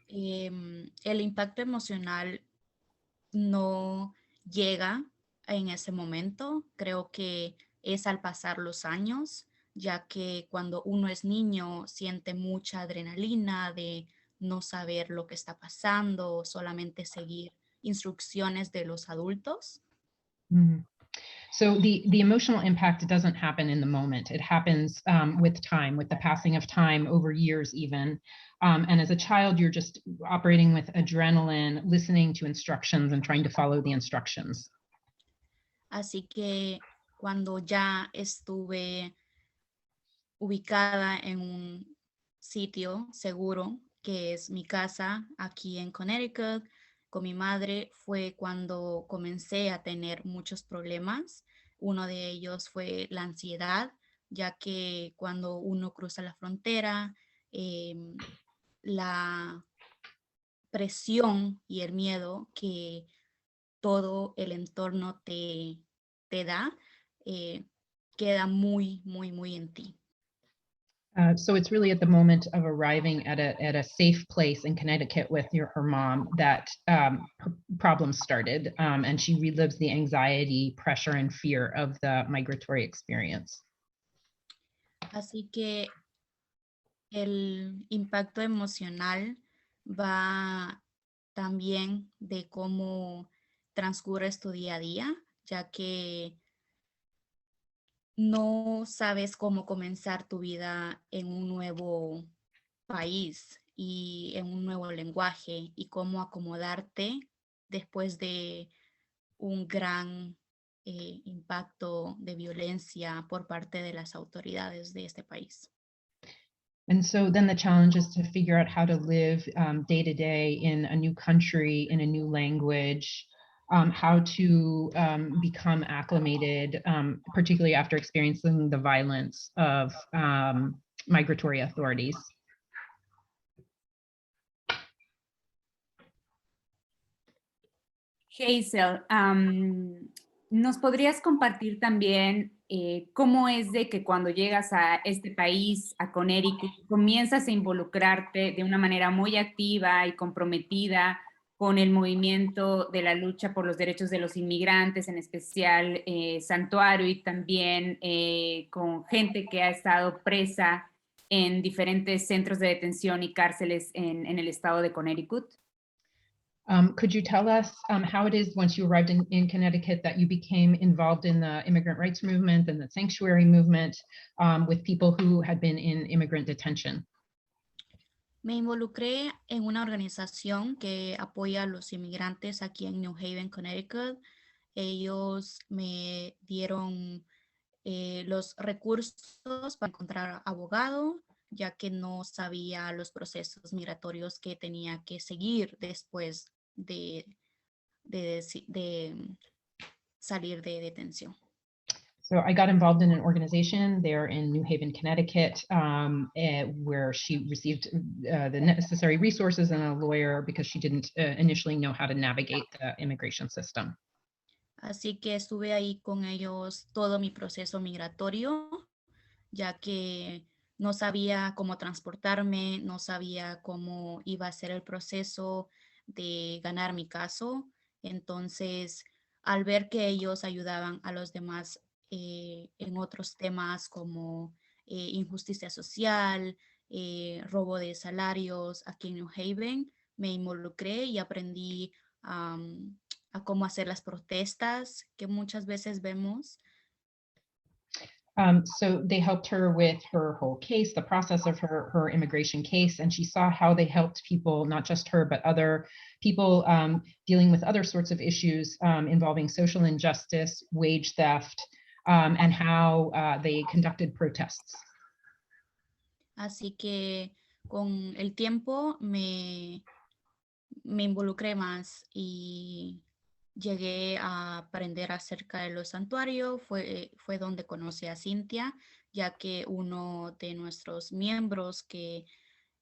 El impacto emocional no llega en ese momento. Creo que es al pasar los años, ya que cuando uno es niño siente mucha adrenalina de no saber lo que está pasando, solamente seguir instrucciones de los adultos. Mm-hmm. So the emotional impact doesn't happen in the moment. It happens with time, with the passing of time, over years even. And as a child, you're just operating with adrenaline, listening to instructions and trying to follow the instructions. Así que cuando ya estuve ubicada en un sitio seguro, que es mi casa aquí en Connecticut, con mi madre, fue cuando comencé a tener muchos problemas. Uno de ellos fue la ansiedad, ya que cuando uno cruza la frontera, la presión y el miedo que todo el entorno te da, queda muy, muy, muy en ti. So it's really at the moment of arriving at a safe place in Connecticut with her mom that problems started, and she relives the anxiety, pressure, and fear of the migratory experience. Así que el impacto emocional va también de cómo transcurres tu día a día, ya que no sabes cómo comenzar tu vida en un nuevo país y en un nuevo lenguaje y cómo acomodarte después de un gran impacto de violencia por parte de las autoridades de este país. And so then the challenge is to figure out how to live day to day in a new country, in a new language, how to become acclimated, particularly after experiencing the violence of migratory authorities. Hazel, ¿nos podrías compartir también cómo es de que cuando llegas a este país, a Connecticut, comienzas a involucrarte de una manera muy activa y comprometida con el movimiento de la lucha por los derechos de los inmigrantes, en especial Santuario, y también con gente que ha estado presa en diferentes centros de detención y cárceles en el estado de Connecticut? Could you tell us how it is once you arrived in Connecticut that you became involved in the immigrant rights movement and the sanctuary movement with people who had been in immigrant detention? Me involucré en una organización que apoya a los inmigrantes aquí en New Haven, Connecticut. Ellos me dieron los recursos para encontrar abogado, ya que no sabía los procesos migratorios que tenía que seguir después de salir de detención. So I got involved in an organization there in New Haven, Connecticut, where she received the necessary resources and a lawyer because she didn't initially know how to navigate the immigration system. Así que estuve ahí con ellos todo mi proceso migratorio, ya que no sabía cómo transportarme, no sabía cómo iba a ser el proceso de ganar mi caso. Entonces, al ver que ellos ayudaban a los demás en otros temas como injusticia social, robo de salarios aquí en New Haven, me involucré y aprendí a cómo hacer las protestas que muchas veces vemos. So they helped her with her whole case, the process of her immigration case, and she saw how they helped people, not just her, but other people dealing with other sorts of issues involving social injustice, wage theft, and how they conducted protests. Así que con el tiempo me involucré más y llegué a aprender acerca de los santuarios. Fue donde conocí a Cinthya, ya que uno de nuestros miembros que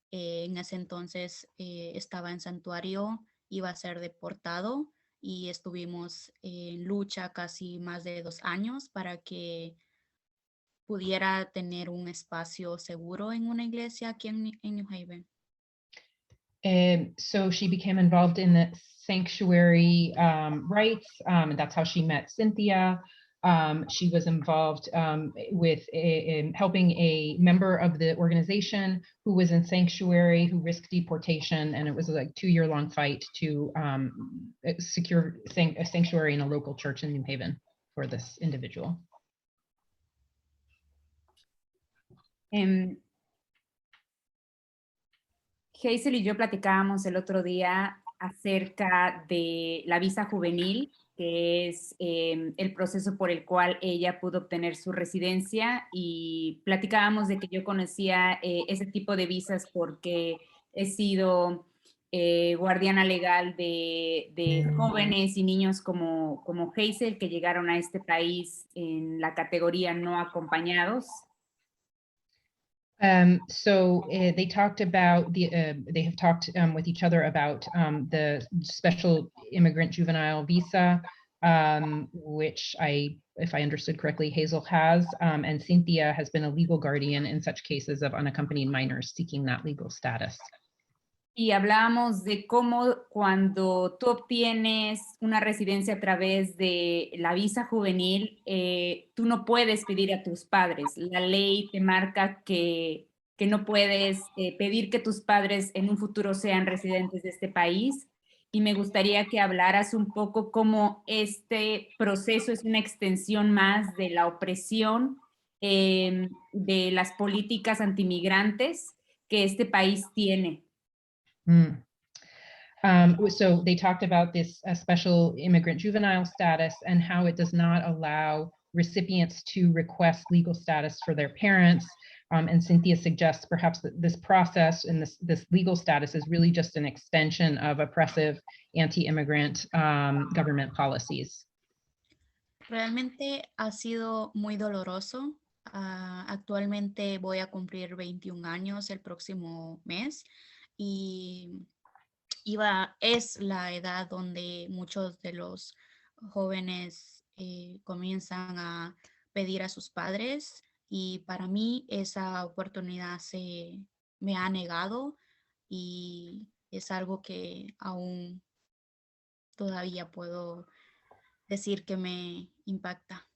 en ese entonces estaba en santuario iba a ser deportado y estuvimos en lucha casi más de 2 años para que pudiera tener un espacio seguro en una iglesia aquí en New Haven. So she became involved in the sanctuary rights, and that's how she met Cinthya. She was involved with helping a member of the organization who was in sanctuary, who risked deportation, and it was a 2-year-long fight to secure a sanctuary in a local church in New Haven for this individual. Hazel y yo platicábamos el otro día acerca de la visa juvenil, que es el proceso por el cual ella pudo obtener su residencia, y platicábamos de que yo conocía ese tipo de visas porque he sido guardiana legal de jóvenes y niños como Hazel, que llegaron a este país en la categoría no acompañados. So they talked about they have talked with each other about the special immigrant juvenile visa, which if I understood correctly, Hazel has, and Cinthya has been a legal guardian in such cases of unaccompanied minors seeking that legal status. Y hablábamos de cómo cuando tú obtienes una residencia a través de la visa juvenil, tú no puedes pedir a tus padres. La ley te marca que no puedes pedir que tus padres en un futuro sean residentes de este país. Y me gustaría que hablaras un poco cómo este proceso es una extensión más de la opresión de las políticas antimigrantes que este país tiene. So they talked about this special immigrant juvenile status and how it does not allow recipients to request legal status for their parents. And Cinthya suggests perhaps that this process and this legal status is really just an extension of oppressive anti-immigrant government policies. Realmente ha sido muy doloroso. Actualmente voy a cumplir 21 años el próximo mes y es la edad donde muchos de los jóvenes comienzan a pedir a sus padres, y para mí esa oportunidad me ha negado y es algo que aún todavía puedo decir que me impacta.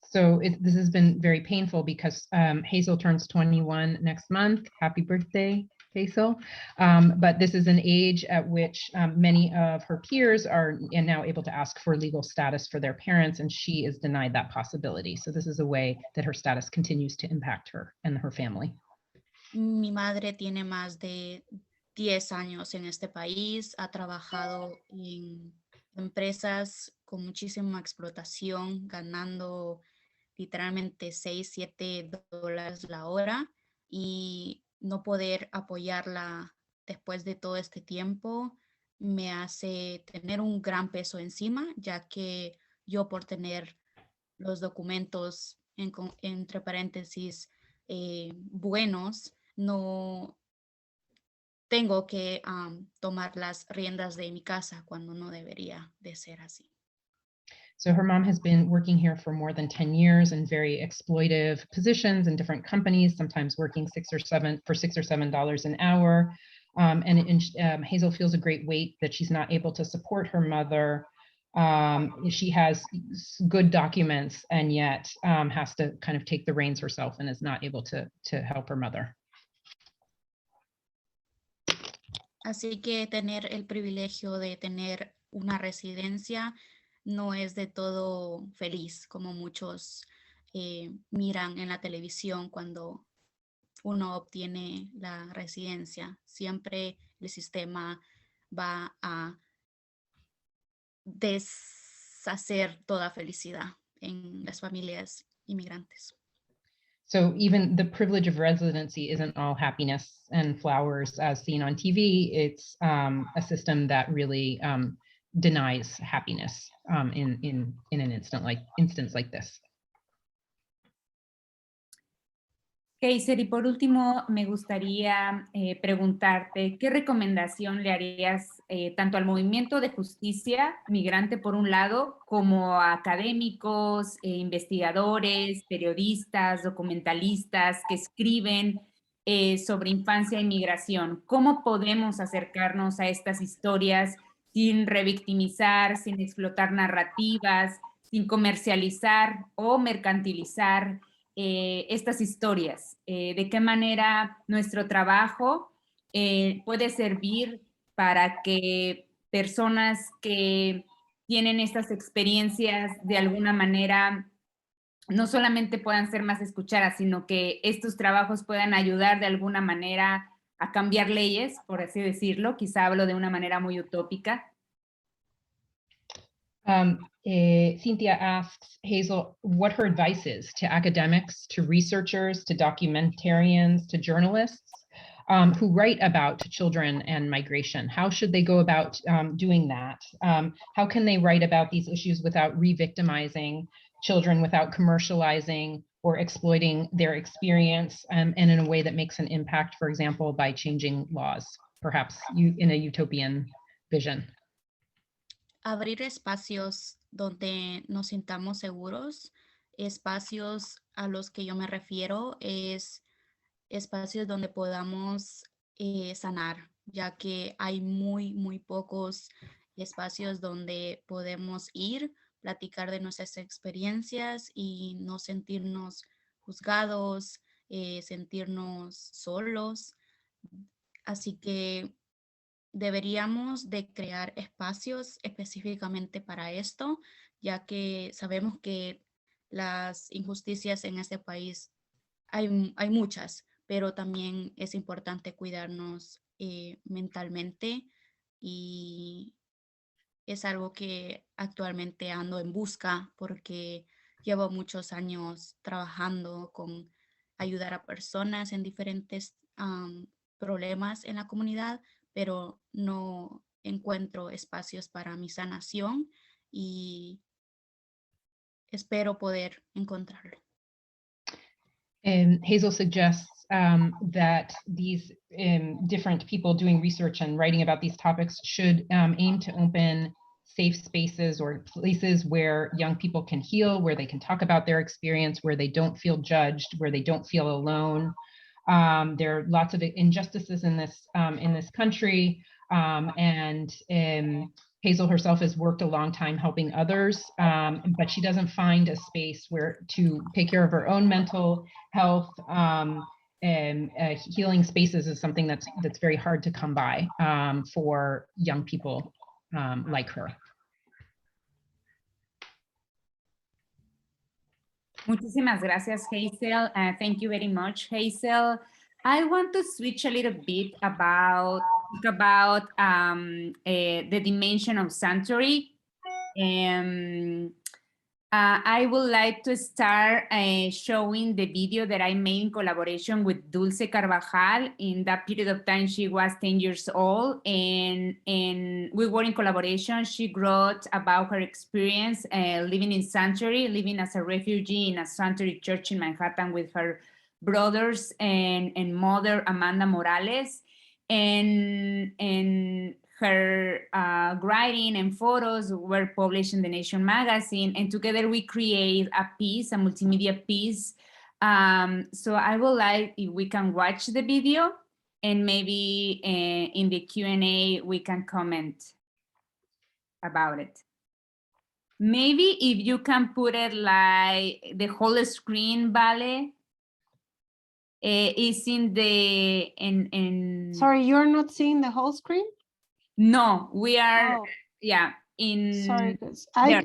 So this has been very painful because Hazel turns 21 next month. Happy birthday, Hazel. But this is an age at which many of her peers are now able to ask for legal status for their parents, and she is denied that possibility. So this is a way that her status continues to impact her and her family. Mi madre tiene más de 10 años en este país, ha trabajado en empresas con muchísima explotación, ganando literalmente $6-7 la hora, y no poder apoyarla después de todo este tiempo me hace tener un gran peso encima, ya que yo por tener los documentos entre paréntesis buenos, no tengo que tomar las riendas de mi casa cuando no debería de ser así. So her mom has been working here for more than 10 years in very exploitive positions in different companies, sometimes working $6 or $7 an hour. Hazel feels a great weight that she's not able to support her mother. She has good documents and yet has to kind of take the reins herself and is not able to help her mother. Así que tener el privilegio de tener una residencia no es de todo feliz, como muchos miran en la televisión cuando uno obtiene la residencia. Siempre el sistema va a deshacer toda felicidad en las familias inmigrantes. So even the privilege of residency isn't all happiness and flowers as seen on TV. It's a system that really denies happiness in an instance like this. Hazel, y por último, me gustaría preguntarte, ¿qué recomendación le harías tanto al movimiento de justicia migrante por un lado, como a académicos, investigadores, periodistas, documentalistas que escriben sobre infancia e migración? ¿Cómo podemos acercarnos a estas historias sin revictimizar, sin explotar narrativas, sin comercializar o mercantilizar estas historias? ¿De qué manera nuestro trabajo puede servir para que personas que tienen estas experiencias de alguna manera no solamente puedan ser más escuchadas, sino que estos trabajos puedan ayudar de alguna manera a cambiar leyes, por así decirlo? Quizá hablo de una manera muy utópica. Cinthya asks Hazel what her advice is to academics, to researchers, to documentarians, to journalists who write about children and migration. How should they go about doing that? How can they write about these issues without re-victimizing children, without commercializing or exploiting their experience, and in a way that makes an impact, for example, by changing laws, perhaps in a utopian vision? Abrir espacios donde nos sintamos seguros, espacios a los que yo me refiero es espacios donde podamos sanar, ya que hay muy pocos espacios donde podemos ir, platicar de nuestras experiencias y no sentirnos juzgados, sentirnos solos. Así que deberíamos de crear espacios específicamente para esto, ya que sabemos que las injusticias en este país hay muchas, pero también es importante cuidarnos mentalmente, y es algo que actualmente ando en busca porque llevo muchos años trabajando con ayudar a personas en diferentes problemas en la comunidad, pero no encuentro espacios para mi sanación y espero poder encontrarlo. Hazel suggests that these different people doing research and writing about these topics should aim to open safe spaces or places where young people can heal, where they can talk about their experience, where they don't feel judged, where they don't feel alone. There are lots of injustices in this country, and Hazel herself has worked a long time helping others, but she doesn't find a space where to take care of her own mental health. Healing spaces is something that's very hard to come by for young people like her. Muchísimas gracias, Hazel. Thank you very much, Hazel. I want to switch a little bit about the dimension of sanctuary. I would like to start showing the video that I made in collaboration with Dulce Carvajal. In that period of time, she was 10 years old, and we were in collaboration. She wrote about her experience living in Sanctuary, living as a refugee in a Sanctuary church in Manhattan with her brothers and mother, Amanda Morales. And her writing and photos were published in the Nation magazine, and together we create a piece, a multimedia piece. So I would like if we can watch the video, and maybe in the Q&A we can comment about it. Maybe if you can put it like the whole screen, Vale, is in the Sorry, you're not seeing the whole screen? No, we are, Oh. yeah, in. Sorry, because there.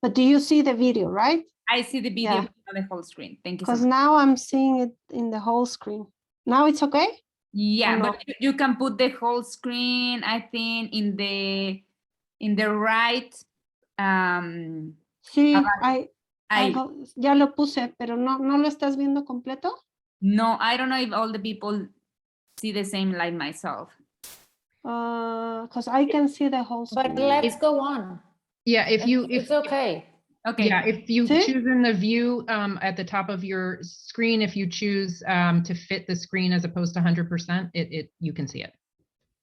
but do you see the video, right? I see the video, Yeah. but not the whole screen. Thank you so Because much. now I'm seeing it in the whole screen. Now it's okay? Yeah, or but no? you can put the whole screen, I think, in the right. Sí, I ya lo puse, pero no lo estás viendo completo? no, I don't know if all the people see the same like myself. Because I can see the whole screen. But let's go on. Yeah, It's okay. Okay. Yeah, if you See? choose in the view at the top of your screen, if you choose to fit the screen as opposed to 100%, you can see it.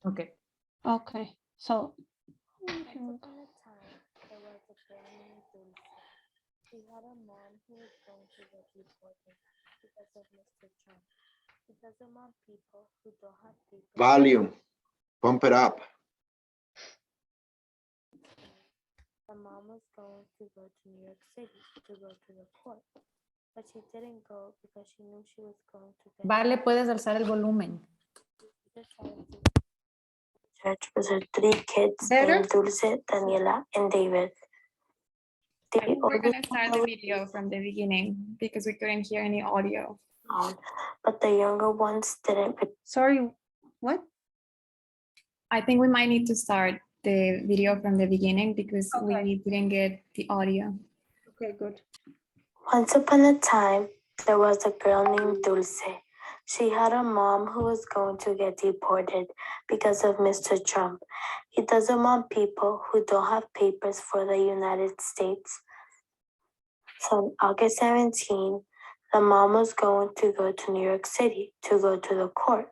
Okay. Okay, so. She had a mom who was going to get deported because of Mr. Trump. He doesn't want people who don't have papers. Volume, pump it up. The mom was going to go to New York City to go to the court, but she didn't go because she knew she was going to get Vale, puedes alzar el volumen. church with her 3 kids Better? named Dulce, Daniela, and David. We're going to start the video from the beginning because we couldn't hear any audio. But the younger ones didn't. Sorry, what? I think we might need to start the video from the beginning because we didn't get the audio. Okay, good. Once upon a time, there was a girl named Dulce. She had a mom who was going to get deported because of Mr. Trump. He doesn't want people who don't have papers for the United States. So on August 17, the mom was going to go to New York City to go to the court.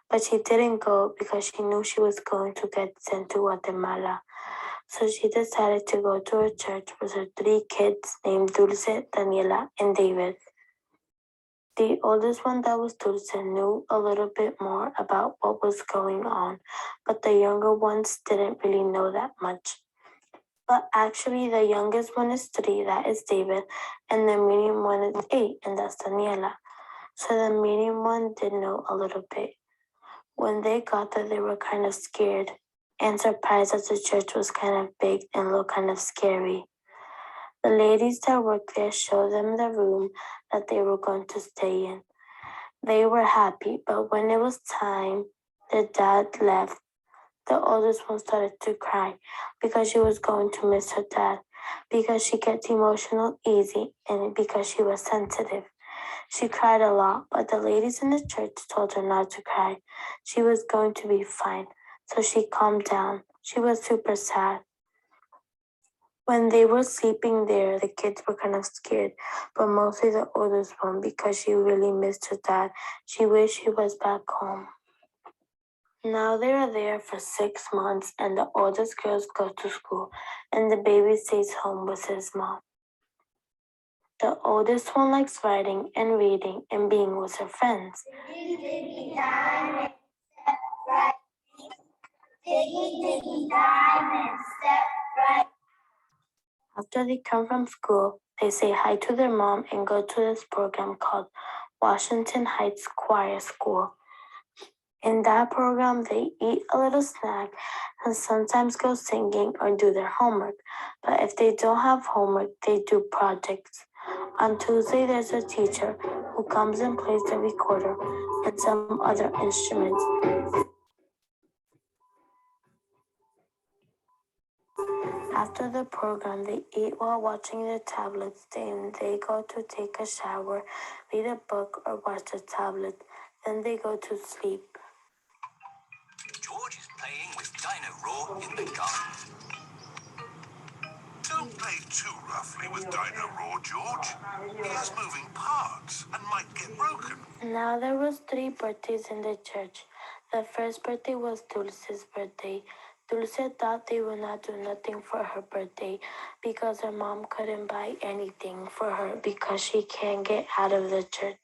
But she didn't go because she knew she was going to get sent to Guatemala. So she decided to go to a church with her 3 kids named Dulce, Daniela, and David. The oldest one, that was Dulce, knew a little bit more about what was going on, but the younger ones didn't really know that much. But actually, the youngest one is 3, that is David, and the medium one is 8, and that's Daniela. So the medium one did know a little bit. When they got there, they were kind of scared and surprised that the church was kind of big and looked kind of scary. The ladies that worked there showed them the room that they were going to stay in. They were happy, but when it was time, their dad left. The oldest one started to cry because she was going to miss her dad, because she gets emotional easy and because she was sensitive. She cried a lot, but the ladies in the church told her not to cry. She was going to be fine, so she calmed down. She was super sad. When they were sleeping there, the kids were kind of scared, but mostly the oldest one because she really missed her dad. She wished he was back home. Now they are there for 6 months, and the oldest girls go to school, and the baby stays home with his mom. The oldest one likes writing and reading and being with her friends. After they come from school, they say hi to their mom and go to this program called Washington Heights Choir School. In that program, they eat a little snack and sometimes go singing or do their homework. But if they don't have homework, they do projects. On Tuesday, there's a teacher who comes and plays the recorder and some other instruments. After the program, they eat while watching their tablets. Then they go to take a shower, read a book, or watch the tablet. Then they go to sleep. George is playing with Dino Raw in the garden. Don't play too roughly with Dino Raw, George. He has moving parts and might get broken. Now there was 3 birthdays in the church. The first birthday was Dulce's birthday. Dulce thought they would not do nothing for her birthday because her mom couldn't buy anything for her because she can't get out of the church.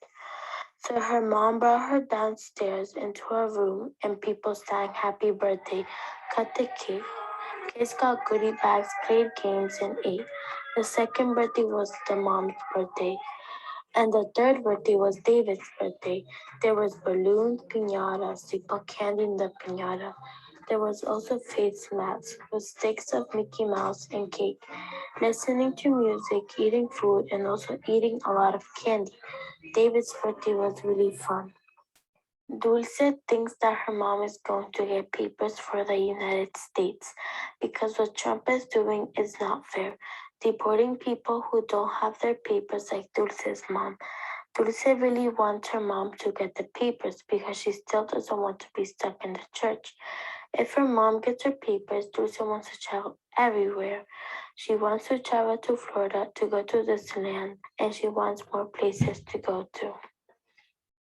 So her mom brought her downstairs into her room and people sang happy birthday, cut the cake. Kids got goodie bags, played games, and ate. The second birthday was the mom's birthday. And the third birthday was David's birthday. There was balloons, piñatas, they put candy in the piñata. There was also face masks with sticks of Mickey Mouse and cake, listening to music, eating food, and also eating a lot of candy. David's birthday was really fun. Dulce thinks that her mom is going to get papers for the United States because what Trump is doing is not fair, deporting people who don't have their papers like Dulce's mom. Dulce really wants her mom to get the papers because she still doesn't want to be stuck in the church. If her mom gets her papers, Dulce wants to travel everywhere. She wants to travel to Florida to go to Disneyland, and she wants more places to go to.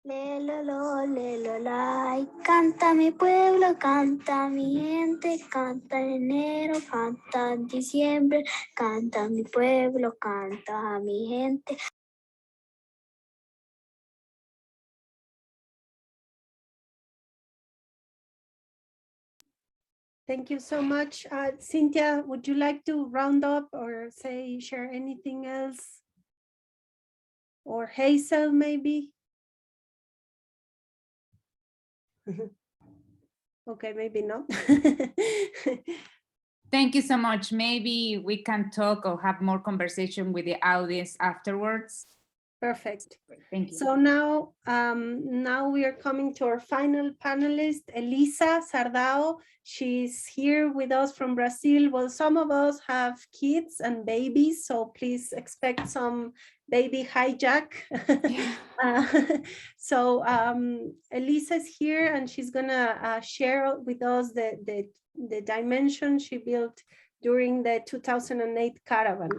Lelo, la, canta mi pueblo, canta mi gente, canta en enero, canta en diciembre, canta mi pueblo, canta mi gente. Thank you so much. Cinthya, would you like to round up or share anything else? Or Hazel, maybe? Okay, maybe not. Thank you so much. Maybe we can talk or have more conversation with the audience afterwards. Perfect. Thank you. So now we are coming to our final panelist, Elisa Sardao. She's here with us from Brazil. Well, some of us have kids and babies, so please expect some baby hijack. So Elisa is here and she's gonna share with us the dimension she built during the 2008 caravan.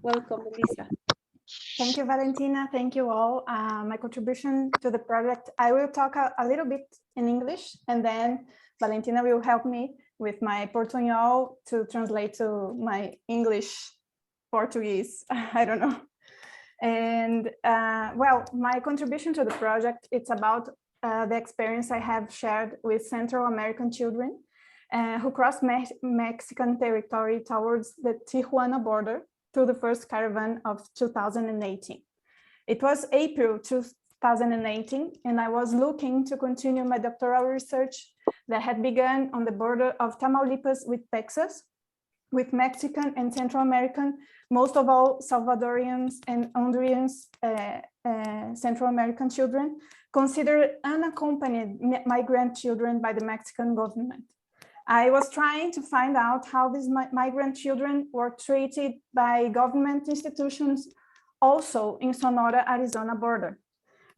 Welcome, Elisa. Thank you, Valentina. Thank you all. My contribution to the project, I will talk a little bit in English, and then Valentina will help me with my Portuñol to translate to my English, Portuguese, I don't know. And well, my contribution to the project, it's about the experience I have shared with Central American children who crossed Mexican territory towards the Tijuana border through the first caravan of 2018. It was April 2018, and I was looking to continue my doctoral research that had begun on the border of Tamaulipas with Texas, with Mexican and Central American, most of all Salvadorians and Hondureans, Central American children, considered unaccompanied migrant children by the Mexican government. I was trying to find out how these migrant children were treated by government institutions also in Sonora, Arizona border.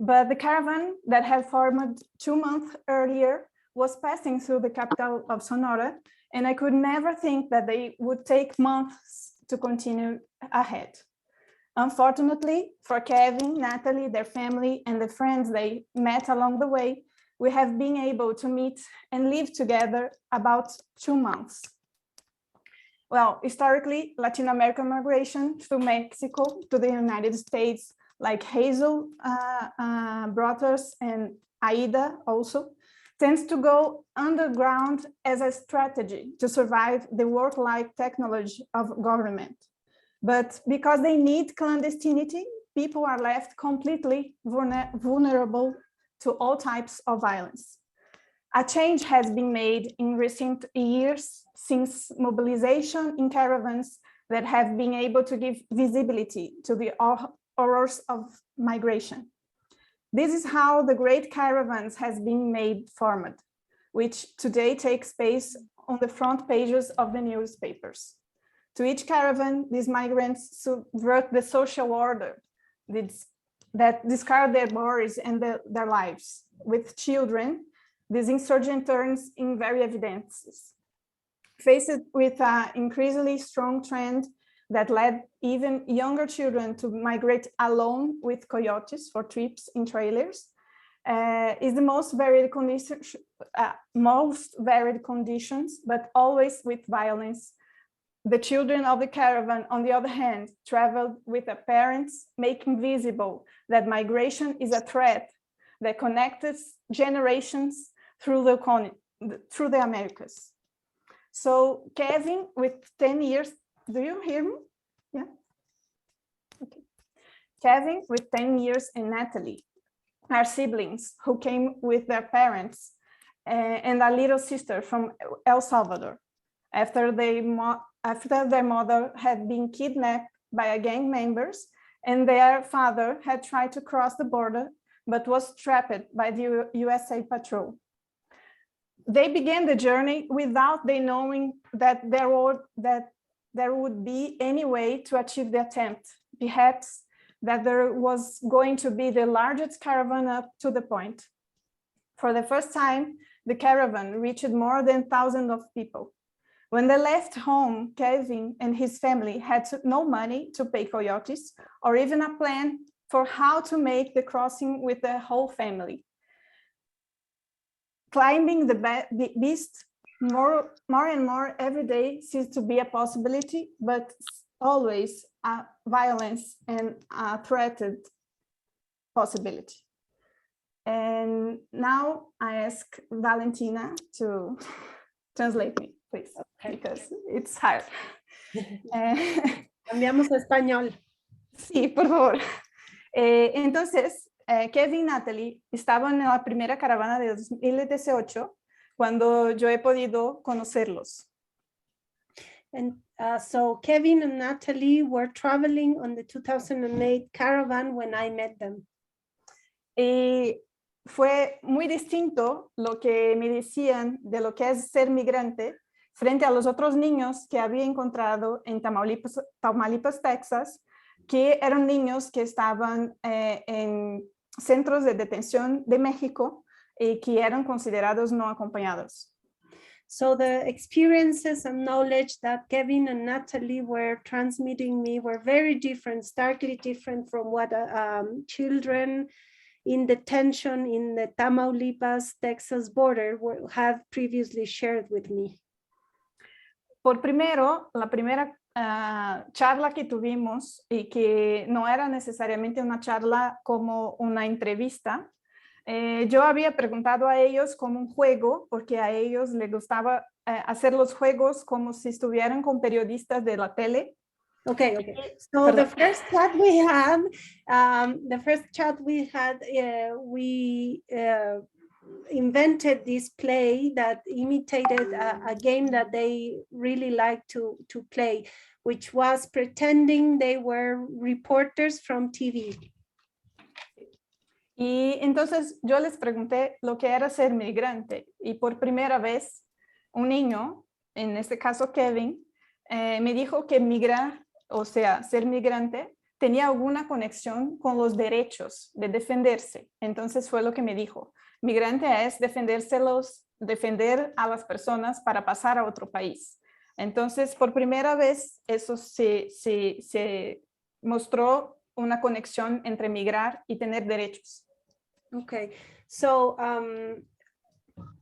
But the caravan that had formed 2 months earlier was passing through the capital of Sonora, and I could never think that they would take months to continue ahead. Unfortunately, for Kevin, Natalie, their family, and the friends they met along the way, we have been able to meet and live together about 2 months. Well, historically, Latin American migration through Mexico to the United States, like Hazel brought us, and Aída also, tends to go underground as a strategy to survive the work-like technology of government. But because they need clandestinity, people are left completely vulnerable to all types of violence. A change has been made in recent years since mobilization in caravans that have been able to give visibility to the horrors of migration. This is how the Great Caravans has been formed, which today takes space on the front pages of the newspapers. To each caravan, these migrants subvert the social order that discard their bodies and their lives. With children, this insurgent turns in very evidences. Faced with an increasingly strong trend that led even younger children to migrate alone with coyotes for trips in trailers, is the most varied conditions, but always with violence. The children of the caravan, on the other hand, traveled with their parents, making visible that migration is a threat that connects generations through the Americas. So Kevin, with 10 years, do you hear me? Yeah. Okay. Kevin, with 10 years, and Natalie are siblings who came with their parents and a little sister from El Salvador after their mother had been kidnapped by gang members and their father had tried to cross the border but was trapped by the USA patrol. They began the journey without they knowing that there would be any way to achieve the attempt, perhaps that there was going to be the largest caravan up to the point. For the first time, the caravan reached more than thousands of people. When they left home, Kevin and his family had no money to pay coyotes or even a plan for how to make the crossing with the whole family. Climbing the beast more and more every day seems to be a possibility, but always a violence and a threatened possibility. And now I ask Valentina to translate me, please, because it's hard. Cambiamos a español. Sí, por favor. Entonces, Kevin y Natalie estaban en la primera caravana de 2018 cuando yo he podido conocerlos. And so Kevin and Natalie were traveling on the 2008 caravan when I met them. Y fue muy distinto lo que me decían de lo que es ser migrante frente a los otros niños que había encontrado en Tamaulipas, Texas, que eran niños que estaban en centros de detención de México y que eran considerados no acompañados. So the experiences and knowledge that Kevin and Natalie were transmitting me were very different, starkly different from what children in detention in the Tamaulipas, Texas border had previously shared with me. Por primero, la primera charla que tuvimos y que no era necesariamente una charla como una entrevista, yo había preguntado a ellos como un juego, porque a ellos les gustaba hacer los juegos como si estuvieran con periodistas de la tele. Okay. So the first chat we had, we invented this play that imitated a game that they really liked to play, which was pretending they were reporters from TV. Y entonces yo les pregunté lo que era ser migrante y por primera vez un niño, en este caso Kevin, me dijo que migrar, o sea, ser migrante, tenía alguna conexión con los derechos de defenderse. Entonces fue lo que me dijo. Migrante es defender a las personas para pasar a otro país. Entonces, por primera vez, eso se mostró una conexión entre migrar y tener derechos. Okay, so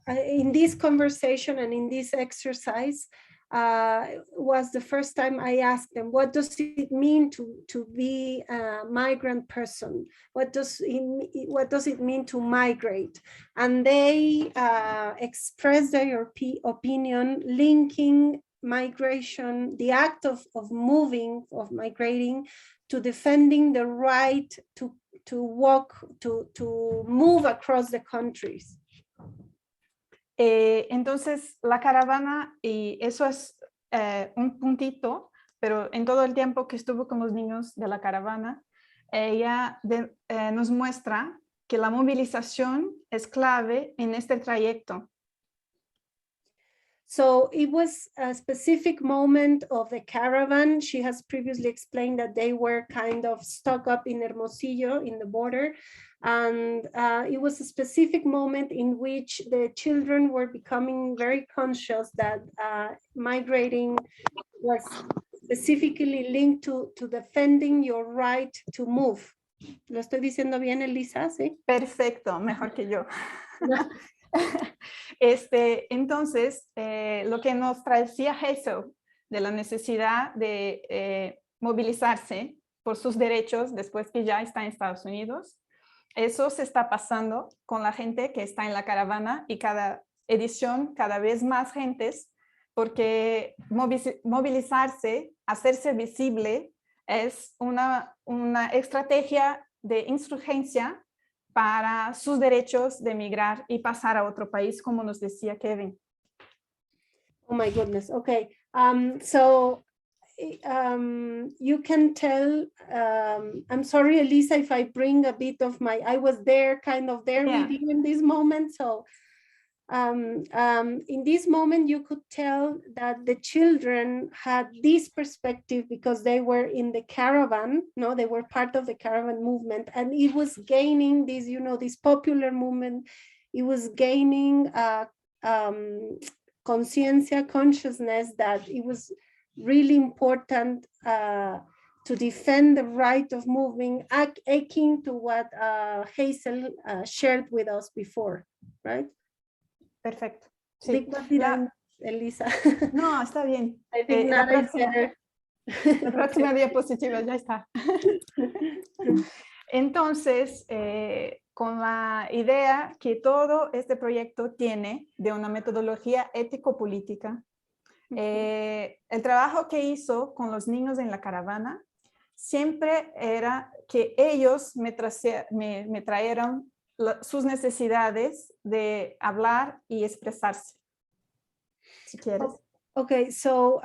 in this conversation and in this exercise, was the first time I asked them, what does it mean to be a migrant person? What does it mean to migrate? And they expressed their opinion linking migration, the act of moving, of migrating, to defending the right to move across the countries. Entonces, la caravana, y eso es un puntito, pero en todo el tiempo que estuvo con los niños de la caravana, ella nos muestra que la movilización es clave en este trayecto. So it was a specific moment of the caravan. She has previously explained that they were kind of stuck up in Hermosillo in the border. And it was a specific moment in which the children were becoming very conscious that migrating was specifically linked to defending your right to move. ¿Lo estoy diciendo bien, Elisa? ¿Sí? Perfecto, mejor que yo. Entonces, lo que nos traía Hazel de la necesidad de movilizarse por sus derechos después que ya está en Estados Unidos, eso se está pasando con la gente que está en la caravana y cada edición cada vez más gentes, porque movilizarse, hacerse visible es una estrategia de insurgencia para sus derechos de migrar y pasar a otro país, como nos decía Kevin. Oh my goodness. Okay. So you can tell, I'm sorry, Elisa, if I bring a bit of I was there, kind of there with you in this moment. So in this moment, you could tell that the children had this perspective because they were in the caravan, no, they were part of the caravan movement, and it was gaining this, this popular movement. It was gaining consciousness that it was really important to defend the right of moving, akin to what Hazel shared with us before, right? Perfecto. Sí. Elisa. No, está bien. I think La próxima diapositiva ya está. Entonces, con la idea que todo este proyecto tiene de una metodología ético-política, el trabajo que hizo con los niños en la caravana siempre era que ellos me trajeron sus necesidades de hablar y expresarse. Si quieres. Okay, so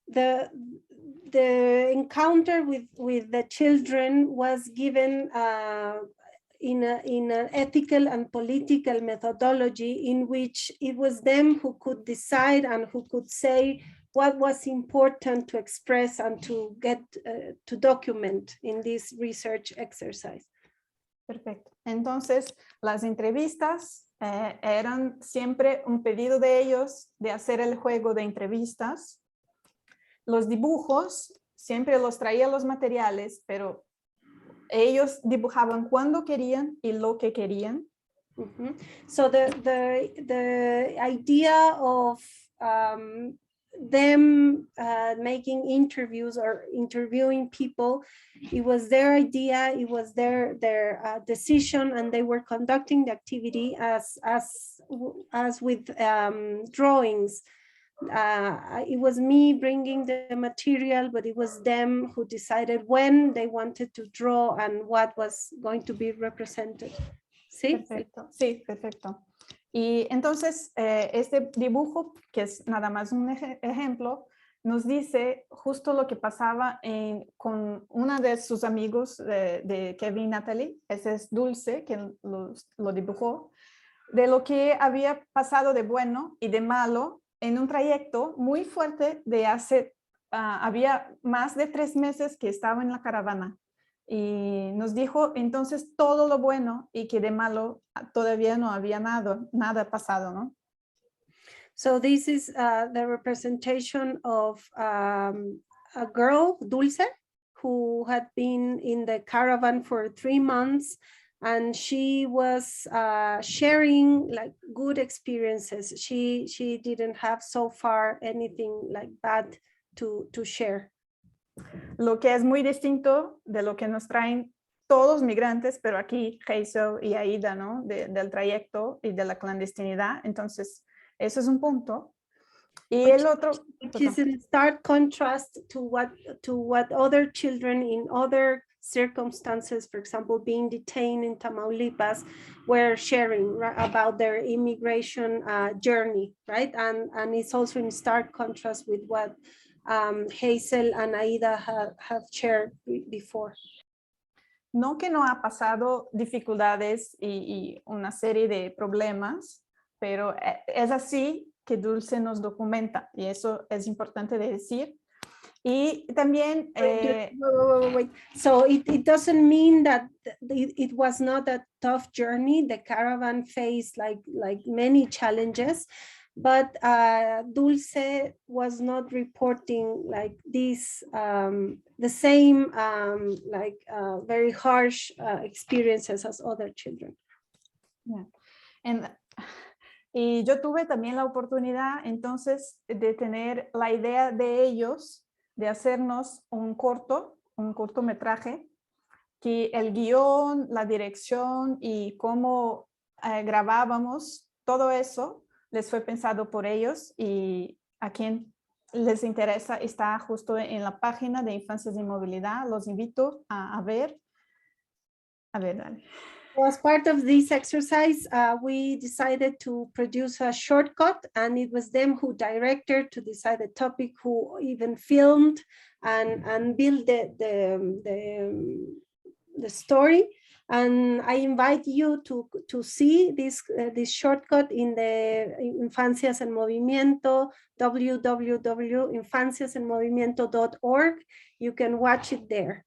the encounter with the children was given in an ethical and political methodology in which it was them who could decide and who could say what was important to express and to get to document in this research exercise. Perfecto. Entonces, las entrevistas eran siempre un pedido de ellos de hacer el juego de entrevistas. Los dibujos, siempre los traía los materiales, pero ellos dibujaban cuando querían y lo que querían. Mm-hmm. So the idea of them making interviews or interviewing people, it was their idea, it was their decision, and they were conducting the activity as with drawings. It was me bringing the material, but it was them who decided when they wanted to draw and what was going to be represented. ¿Sí? Perfecto. Sí, perfecto. Y entonces este dibujo, que es nada más un ejemplo, nos dice justo lo que pasaba con una de sus amigos de Kevin y Natalie, ese es Dulce, que lo dibujó, de lo que había pasado de bueno y de malo en un trayecto muy fuerte de había más de 3 meses que estaba en la caravana. Y nos dijo entonces todo lo bueno y que de malo todavía no había nada pasado, ¿no? So this is the representation of a girl, Dulce, who had been in the caravan for 3 months, and she was sharing like good experiences. She didn't have so far anything like bad to share. Lo que es muy distinto de lo que nos traen todos migrantes, pero aquí Hazel y Aída, ¿no? del trayecto y de la clandestinidad. Entonces, eso es un punto. Y el otro... Which is in stark contrast to what other children in other circumstances, for example, being detained in Tamaulipas, were sharing about their immigration journey, right? And it's also in stark contrast with what Hazel and Aída have shared before. No que no ha pasado dificultades y una serie de problemas, pero es así que Dulce nos documenta y eso es importante de decir. Y también... wait. So it doesn't mean that it was not a tough journey. The caravan faced like many challenges, but Dulce was not reporting like this, the same very harsh experiences as other children. Yeah. Y yo tuve también la oportunidad entonces de tener la idea de ellos de hacernos un cortometraje, que el guión, la dirección y cómo grabábamos, todo eso les fue pensado por ellos y a quien les interesa está justo en la página de Infancias y Movilidad. Los invito a ver. A ver, dale. As part of this exercise, we decided to produce a shortcut, and it was them who directed to decide the topic, who even filmed and built the story. And I invite you to see this shortcut in the Infancias en Movimiento, www.infanciasenmovimiento.org. You can watch it there.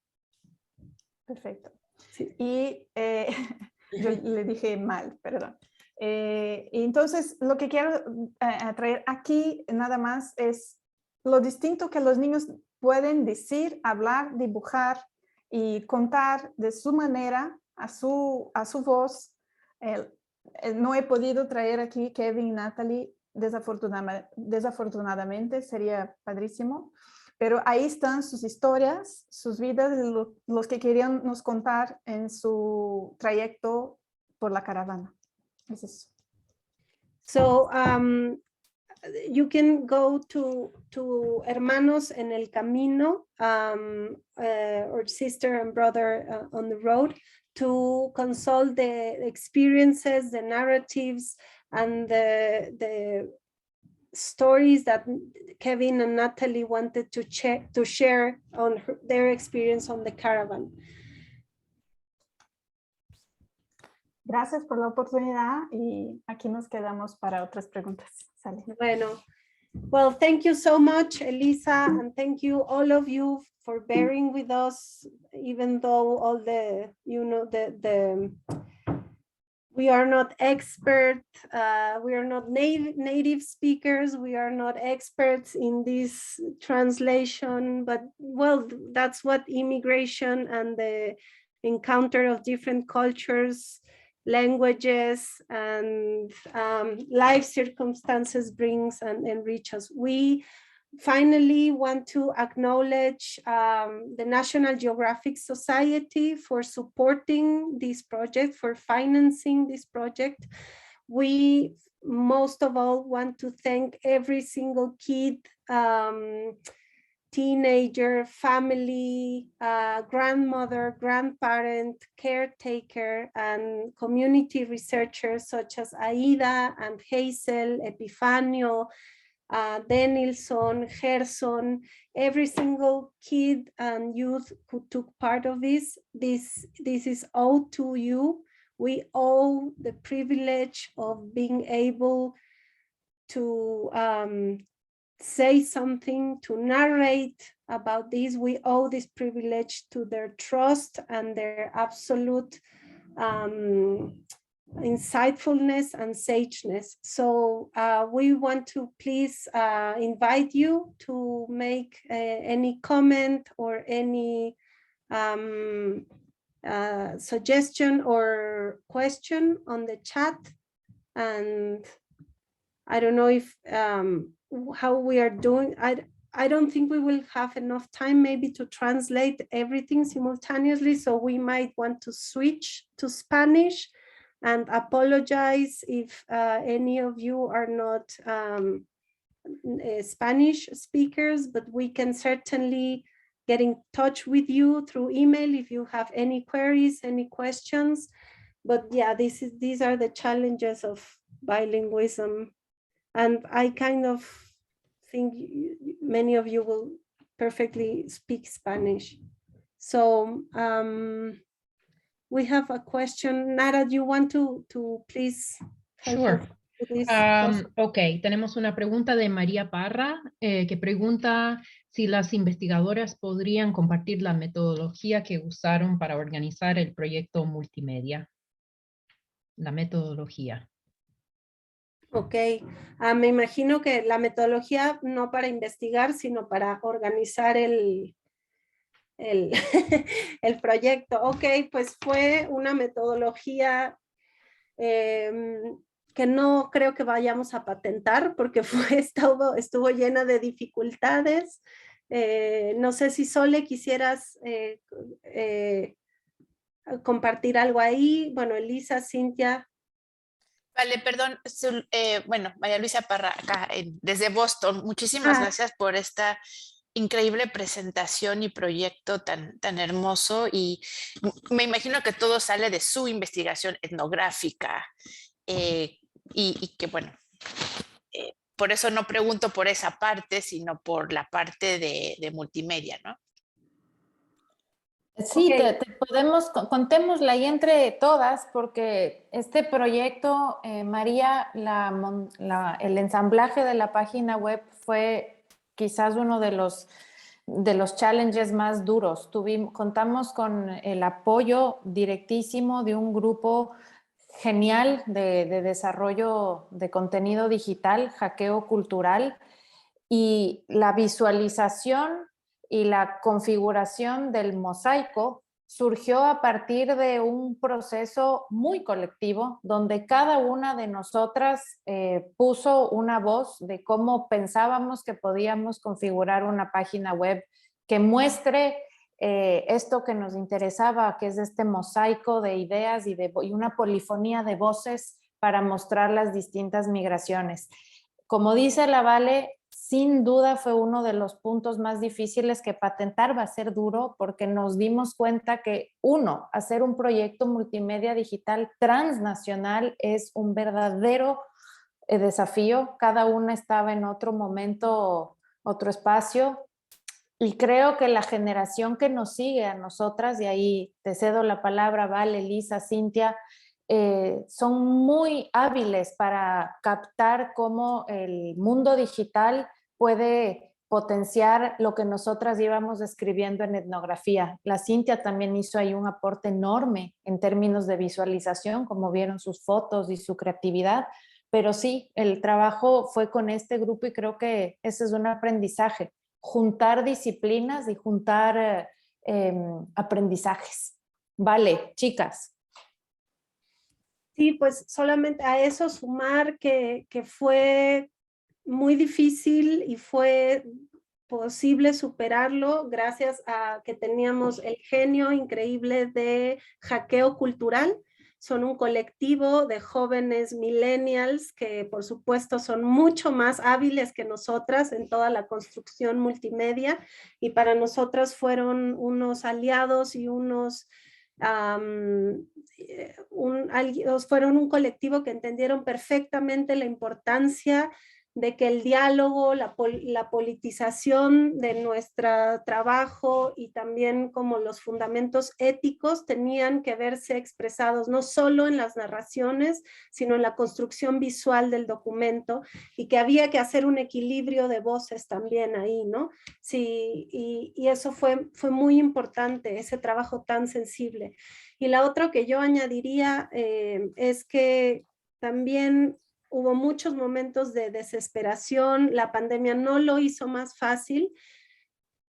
Perfecto. Sí. Y yo le dije mal, perdón. Entonces, lo que quiero traer aquí nada más es lo distinto que los niños pueden decir, hablar, dibujar y contar de su manera, a su voz. No he podido traer aquí Kevin y Natalie, desafortunadamente, sería padrísimo. Pero ahí están sus historias, sus vidas, los que querían nos contar en su trayecto por la caravana. Es eso. So you can go to Hermanos en el Camino, or sister and brother on the road, to consult the experiences, the narratives, and the stories that Kevin and Natalie wanted to share on their experience on the caravan. Gracias por la oportunidad y aquí nos quedamos para otras preguntas. Sale. Bueno, well, thank you so much, Elisa, and thank you all of you for bearing with us, even though all the, we are not expert, we are not native speakers, we are not experts in this translation, but well, that's what immigration and the encounter of different cultures, languages, and life circumstances brings and enrich us. We finally want to acknowledge the National Geographic Society for supporting this project, for financing this project. We most of all want to thank every single kid, teenager, family, grandmother, grandparent, caretaker, and community researchers such as Aída and Hazel, Epifanio, Denilson, Gerson, every single kid and youth who took part of this. This is owed to you. We owe the privilege of being able to say something, to narrate about this. We owe this privilege to their trust and their absolute insightfulness and sageness. So we want to please invite you to make any comment or any suggestion or question on the chat. And I don't know if how we are doing. I don't think we will have enough time maybe to translate everything simultaneously, so we might want to switch to Spanish. And apologize if any of you are not Spanish speakers, but we can certainly get in touch with you through email if you have any queries, any questions. But yeah, these are the challenges of bilingualism. And I kind of think many of you will perfectly speak Spanish. So we have a question. Nara, do you want to please help Sure. us? Ok, tenemos una pregunta de María Parra que pregunta si las investigadoras podrían compartir la metodología que usaron para organizar el proyecto multimedia. La metodología. Ok, me imagino que la metodología no para investigar, sino para organizar el proyecto. Ok, pues fue una metodología que no creo que vayamos a patentar porque estuvo llena de dificultades. No sé si Sole quisieras compartir algo ahí. Bueno, Elisa, Cinthya. Vale, perdón. Bueno, María Luisa Parra, acá desde Boston. Muchísimas gracias por esta increíble presentación y proyecto tan hermoso. Y me imagino que todo sale de su investigación etnográfica. Y que bueno, por eso no pregunto por esa parte, sino por la parte de multimedia, ¿no? Sí, contémosla ahí entre todas, porque este proyecto, María, el ensamblaje de la página web fue quizás uno de los challenges más duros. Contamos con el apoyo directísimo de un grupo genial de desarrollo de contenido digital, hackeo cultural, y la visualización y la configuración del mosaico surgió a partir de un proceso muy colectivo donde cada una de nosotras puso una voz de cómo pensábamos que podíamos configurar una página web que muestre esto que nos interesaba, que es este mosaico de ideas y una polifonía de voces para mostrar las distintas migraciones. Como dice la Vale, sin duda fue uno de los puntos más difíciles, que patentar va a ser duro porque nos dimos cuenta que, hacer un proyecto multimedia digital transnacional es un verdadero desafío. Cada una estaba en otro momento, otro espacio, y creo que la generación que nos sigue a nosotras, y ahí te cedo la palabra, Vale, Elisa, Cinthya, son muy hábiles para captar cómo el mundo digital puede potenciar lo que nosotras íbamos escribiendo en etnografía. La Cinthya también hizo ahí un aporte enorme en términos de visualización, como vieron sus fotos y su creatividad, pero sí, el trabajo fue con este grupo y creo que ese es un aprendizaje, juntar disciplinas y juntar aprendizajes. Vale, chicas. Sí, pues solamente a eso sumar que fue muy difícil y fue posible superarlo gracias a que teníamos el genio increíble de hackeo cultural. Son un colectivo de jóvenes millennials que por supuesto son mucho más hábiles que nosotras en toda la construcción multimedia, y para nosotras fueron unos aliados y fueron un colectivo que entendieron perfectamente la importancia de que el diálogo, la politización de nuestro trabajo y también como los fundamentos éticos tenían que verse expresados no solo en las narraciones, sino en la construcción visual del documento, y que había que hacer un equilibrio de voces también ahí, ¿no? Sí, y eso fue muy importante, ese trabajo tan sensible. Y la otra que yo añadiría es que también hubo muchos momentos de desesperación. La pandemia no lo hizo más fácil,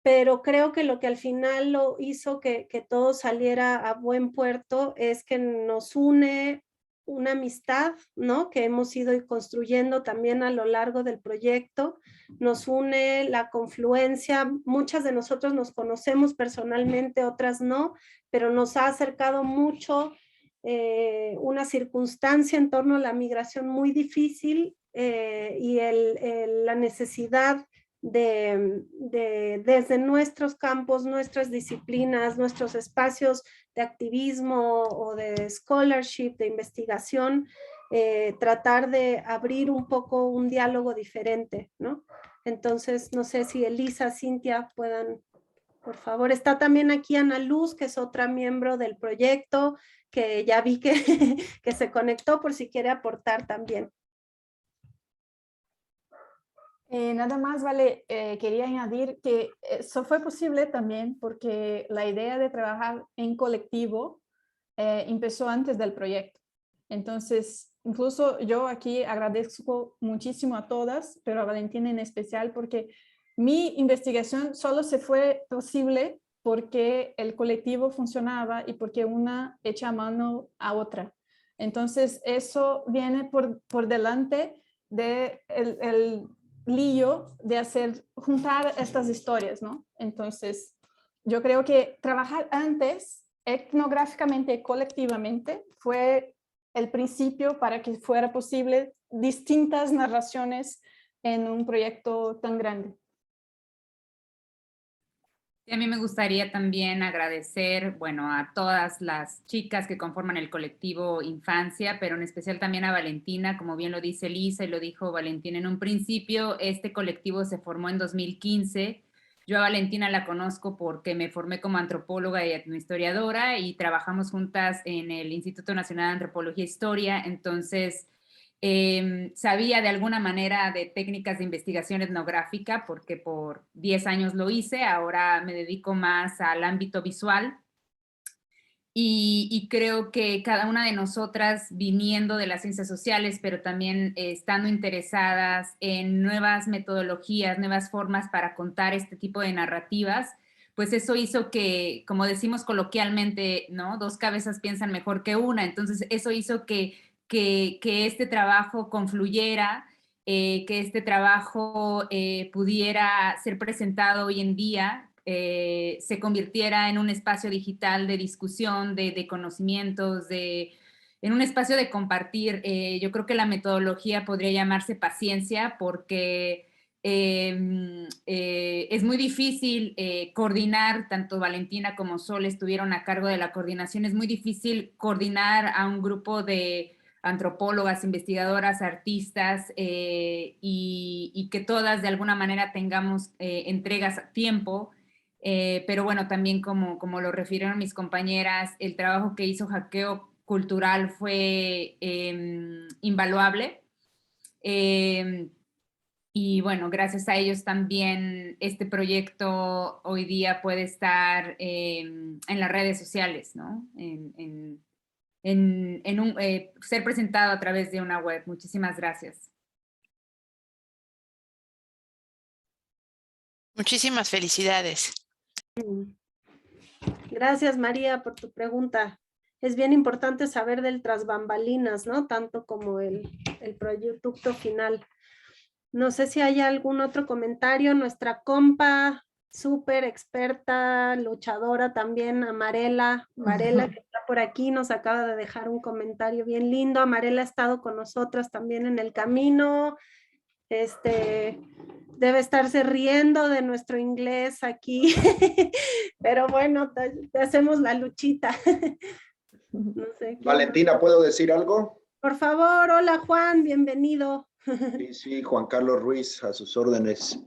pero creo que lo que al final lo hizo que todo saliera a buen puerto es que nos une una amistad, ¿no? Que hemos ido construyendo también a lo largo del proyecto. Nos une la confluencia. Muchas de nosotros nos conocemos personalmente, otras no, pero nos ha acercado mucho una circunstancia en torno a la migración muy difícil y la necesidad desde nuestros campos, nuestras disciplinas, nuestros espacios de activismo o de scholarship, de investigación, tratar de abrir un poco un diálogo diferente, ¿no? Entonces, no sé si Elisa, Cinthya puedan, por favor. Está también aquí Ana Luz, que es otra miembro del proyecto, que ya vi que se conectó por si quiere aportar también. Nada más, Vale, quería añadir que eso fue posible también porque la idea de trabajar en colectivo empezó antes del proyecto. Entonces, incluso yo aquí agradezco muchísimo a todas, pero a Valentina en especial, porque mi investigación solo se fue posible porque el colectivo funcionaba y porque una echa mano a otra. Entonces, eso viene por delante de el lío de juntar estas historias, ¿no? Entonces, yo creo que trabajar antes, etnográficamente, colectivamente, fue el principio para que fuera posible distintas narraciones en un proyecto tan grande. Y a mí me gustaría también agradecer, bueno, a todas las chicas que conforman el colectivo Infancia, pero en especial también a Valentina, como bien lo dice Elisa y lo dijo Valentina en un principio, este colectivo se formó en 2015. Yo a Valentina la conozco porque me formé como antropóloga y etnohistoriadora y trabajamos juntas en el Instituto Nacional de Antropología e Historia, entonces sabía de alguna manera de técnicas de investigación etnográfica porque por 10 años lo hice, ahora me dedico más al ámbito visual y creo que cada una de nosotras viniendo de las ciencias sociales, pero también estando interesadas en nuevas metodologías, nuevas formas para contar este tipo de narrativas, pues eso hizo que, como decimos coloquialmente, ¿no? Dos cabezas piensan mejor que una, entonces eso hizo que este trabajo confluyera, que este trabajo pudiera ser presentado hoy en día, se convirtiera en un espacio digital de discusión, de conocimientos, en un espacio de compartir. Yo creo que la metodología podría llamarse paciencia porque es muy difícil coordinar, tanto Valentina como Sol estuvieron a cargo de la coordinación, es muy difícil coordinar a un grupo de antropólogas, investigadoras, artistas y que todas de alguna manera tengamos entregas a tiempo, pero bueno, también como lo refirieron mis compañeras, el trabajo que hizo Hackeo Cultural fue invaluable. Y bueno, gracias a ellos también este proyecto hoy día puede estar en las redes sociales, ¿no? Ser presentado a través de una web. Muchísimas gracias. Muchísimas felicidades. Gracias, María, por tu pregunta. Es bien importante saber del tras bambalinas, ¿no? Tanto como el producto final. No sé si hay algún otro comentario. Nuestra compa, súper experta, luchadora también, Amarela, que está por aquí, nos acaba de dejar un comentario bien lindo. Amarela ha estado con nosotras también en el camino. Debe estarse riendo de nuestro inglés aquí, pero bueno, te hacemos la luchita. No sé, Valentina, ¿puedo decir algo? Por favor, hola Juan, bienvenido. Sí, Juan Carlos Ruiz, a sus órdenes.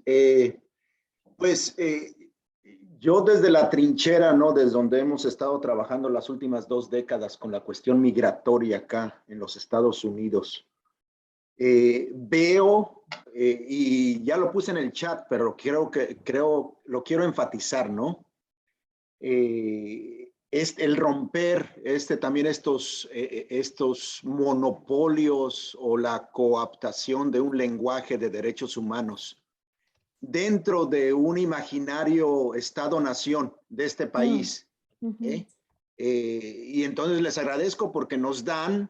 Yo desde la trinchera, ¿no? Desde donde hemos estado trabajando las últimas 2 décadas con la cuestión migratoria acá en los Estados Unidos, veo, y ya lo puse en el chat, pero lo quiero enfatizar, ¿no? Es el romper también estos monopolios o la coaptación de un lenguaje de derechos humanos dentro de un imaginario Estado-nación de este país. Y entonces les agradezco porque nos dan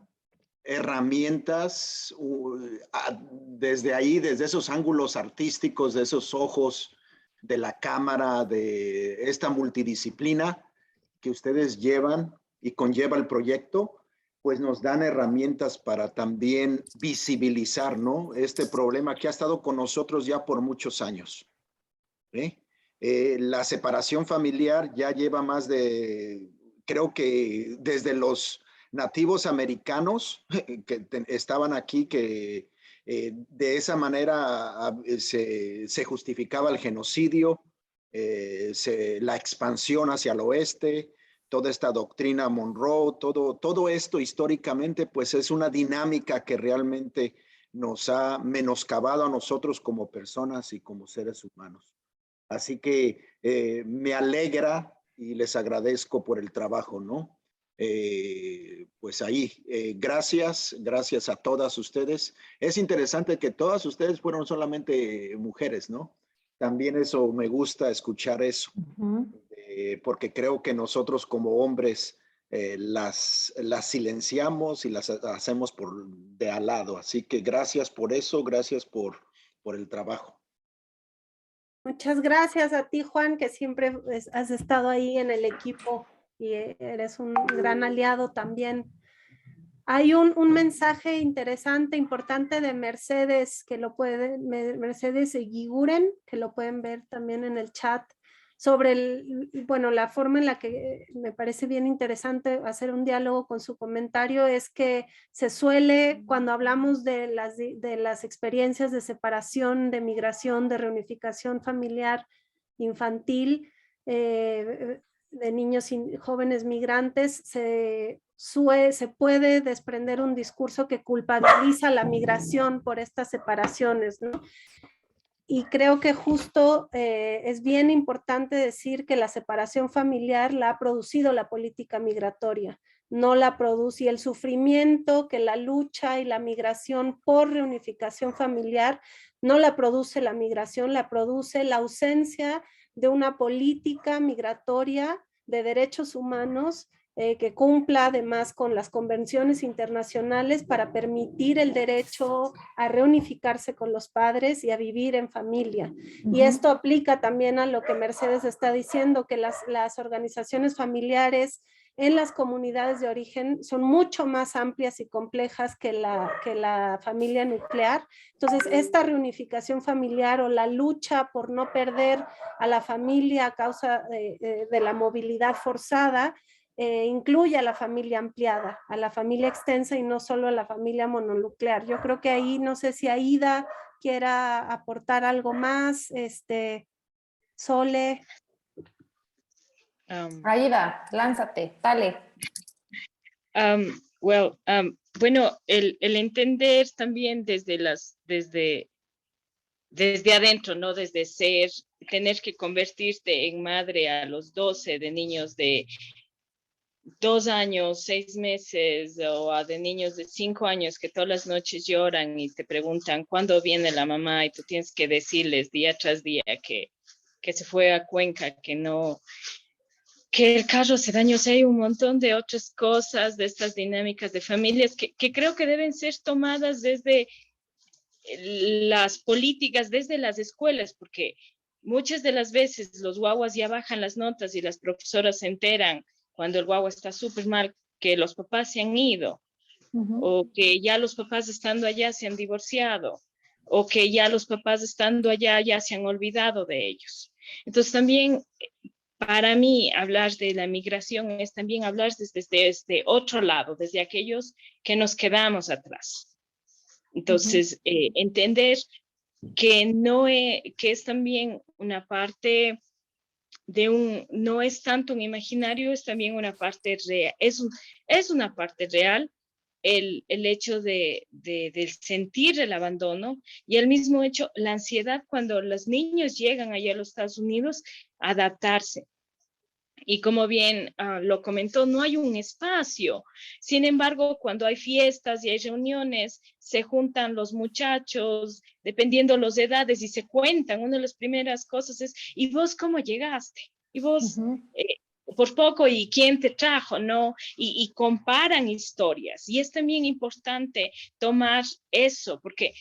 herramientas desde ahí, desde esos ángulos artísticos, de esos ojos de la cámara, de esta multidisciplina que ustedes llevan y conlleva el proyecto, pues nos dan herramientas para también visibilizar, ¿no? Este problema que ha estado con nosotros ya por muchos años. La separación familiar ya lleva más de, creo que desde los nativos americanos que estaban aquí, que de esa manera se justificaba el genocidio, la expansión hacia el oeste, toda esta doctrina Monroe, todo esto históricamente, pues es una dinámica que realmente nos ha menoscabado a nosotros como personas y como seres humanos. Así que me alegra y les agradezco por el trabajo, ¿no? Pues ahí, gracias a todas ustedes. Es interesante que todas ustedes fueron solamente mujeres, ¿no? También eso, me gusta escuchar eso, porque creo que nosotros como hombres las silenciamos y las hacemos de al lado. Así que gracias por eso, gracias por el trabajo. Muchas gracias a ti, Juan, que siempre has estado ahí en el equipo y eres un gran aliado también. Hay un mensaje interesante, importante de Mercedes, Mercedes Guiguren, que lo pueden ver también en el chat, sobre la forma en la que me parece bien interesante hacer un diálogo con su comentario es que se suele, cuando hablamos de las experiencias de separación, de migración, de reunificación familiar infantil, de niños y jóvenes migrantes, se puede desprender un discurso que culpabiliza la migración por estas separaciones, ¿no? Y creo que justo es bien importante decir que la separación familiar la ha producido la política migratoria, no la produce, y el sufrimiento que la lucha y la migración por reunificación familiar no la produce la migración, la produce la ausencia de una política migratoria de derechos humanos que cumpla además con las convenciones internacionales para permitir el derecho a reunificarse con los padres y a vivir en familia. Y esto aplica también a lo que Mercedes está diciendo, que las organizaciones familiares en las comunidades de origen son mucho más amplias y complejas que la familia nuclear. Entonces, esta reunificación familiar o la lucha por no perder a la familia a causa de la movilidad forzada, incluye a la familia ampliada, a la familia extensa y no solo a la familia mononuclear. Yo creo que ahí, no sé si Aída quiera aportar algo más, Sole. Aída, lánzate, dale. Bueno, el entender también desde adentro, ¿no? Desde tener que convertirte en madre a los 12 de niños de 2 años, 6 meses, o de niños de 5 años que todas las noches lloran y te preguntan cuándo viene la mamá, y tú tienes que decirles día tras día que se fue a Cuenca, que el carro se dañó. O sea, hay un montón de otras cosas, de estas dinámicas de familias que creo que deben ser tomadas desde las políticas, desde las escuelas, porque muchas de las veces los guaguas ya bajan las notas y las profesoras se enteran cuando el guagua está súper mal, que los papás se han ido, o que ya los papás estando allá se han divorciado, o que ya los papás estando allá ya se han olvidado de ellos. Entonces también, para mí, hablar de la migración es también hablar desde este otro lado, desde aquellos que nos quedamos atrás. Entonces, entender que es también una parte no es tanto un imaginario, es también una parte real, es una parte real el hecho del sentir el abandono, y al mismo hecho la ansiedad cuando los niños llegan allá a los Estados Unidos, adaptarse. Y como bien lo comentó, no hay un espacio. Sin embargo, cuando hay fiestas y hay reuniones, se juntan los muchachos, dependiendo las edades, y se cuentan. Una de las primeras cosas es, ¿y vos cómo llegaste? ¿Y vos por poco? ¿Y quién te trajo? ¿No? Y comparan historias. Y es también importante tomar eso, porque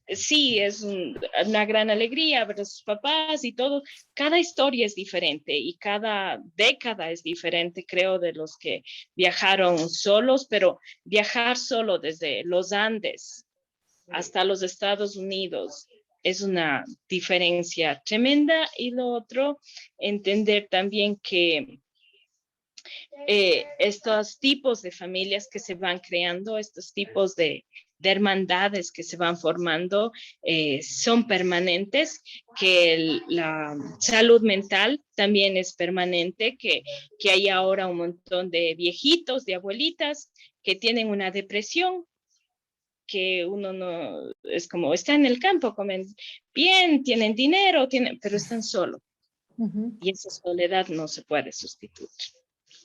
sí, es una gran alegría ver a sus papás y todo. Cada historia es diferente y cada década es diferente, creo, de los que viajaron solos, pero viajar solo desde los Andes hasta los Estados Unidos es una diferencia tremenda. Y lo otro, entender también que estos tipos de familias que se van creando, estos tipos de hermandades que se van formando, son permanentes, que la salud mental también es permanente, que hay ahora un montón de viejitos, de abuelitas que tienen una depresión que uno no, es como, está en el campo, comen bien, tienen dinero, pero están solos. Y esa soledad no se puede sustituir.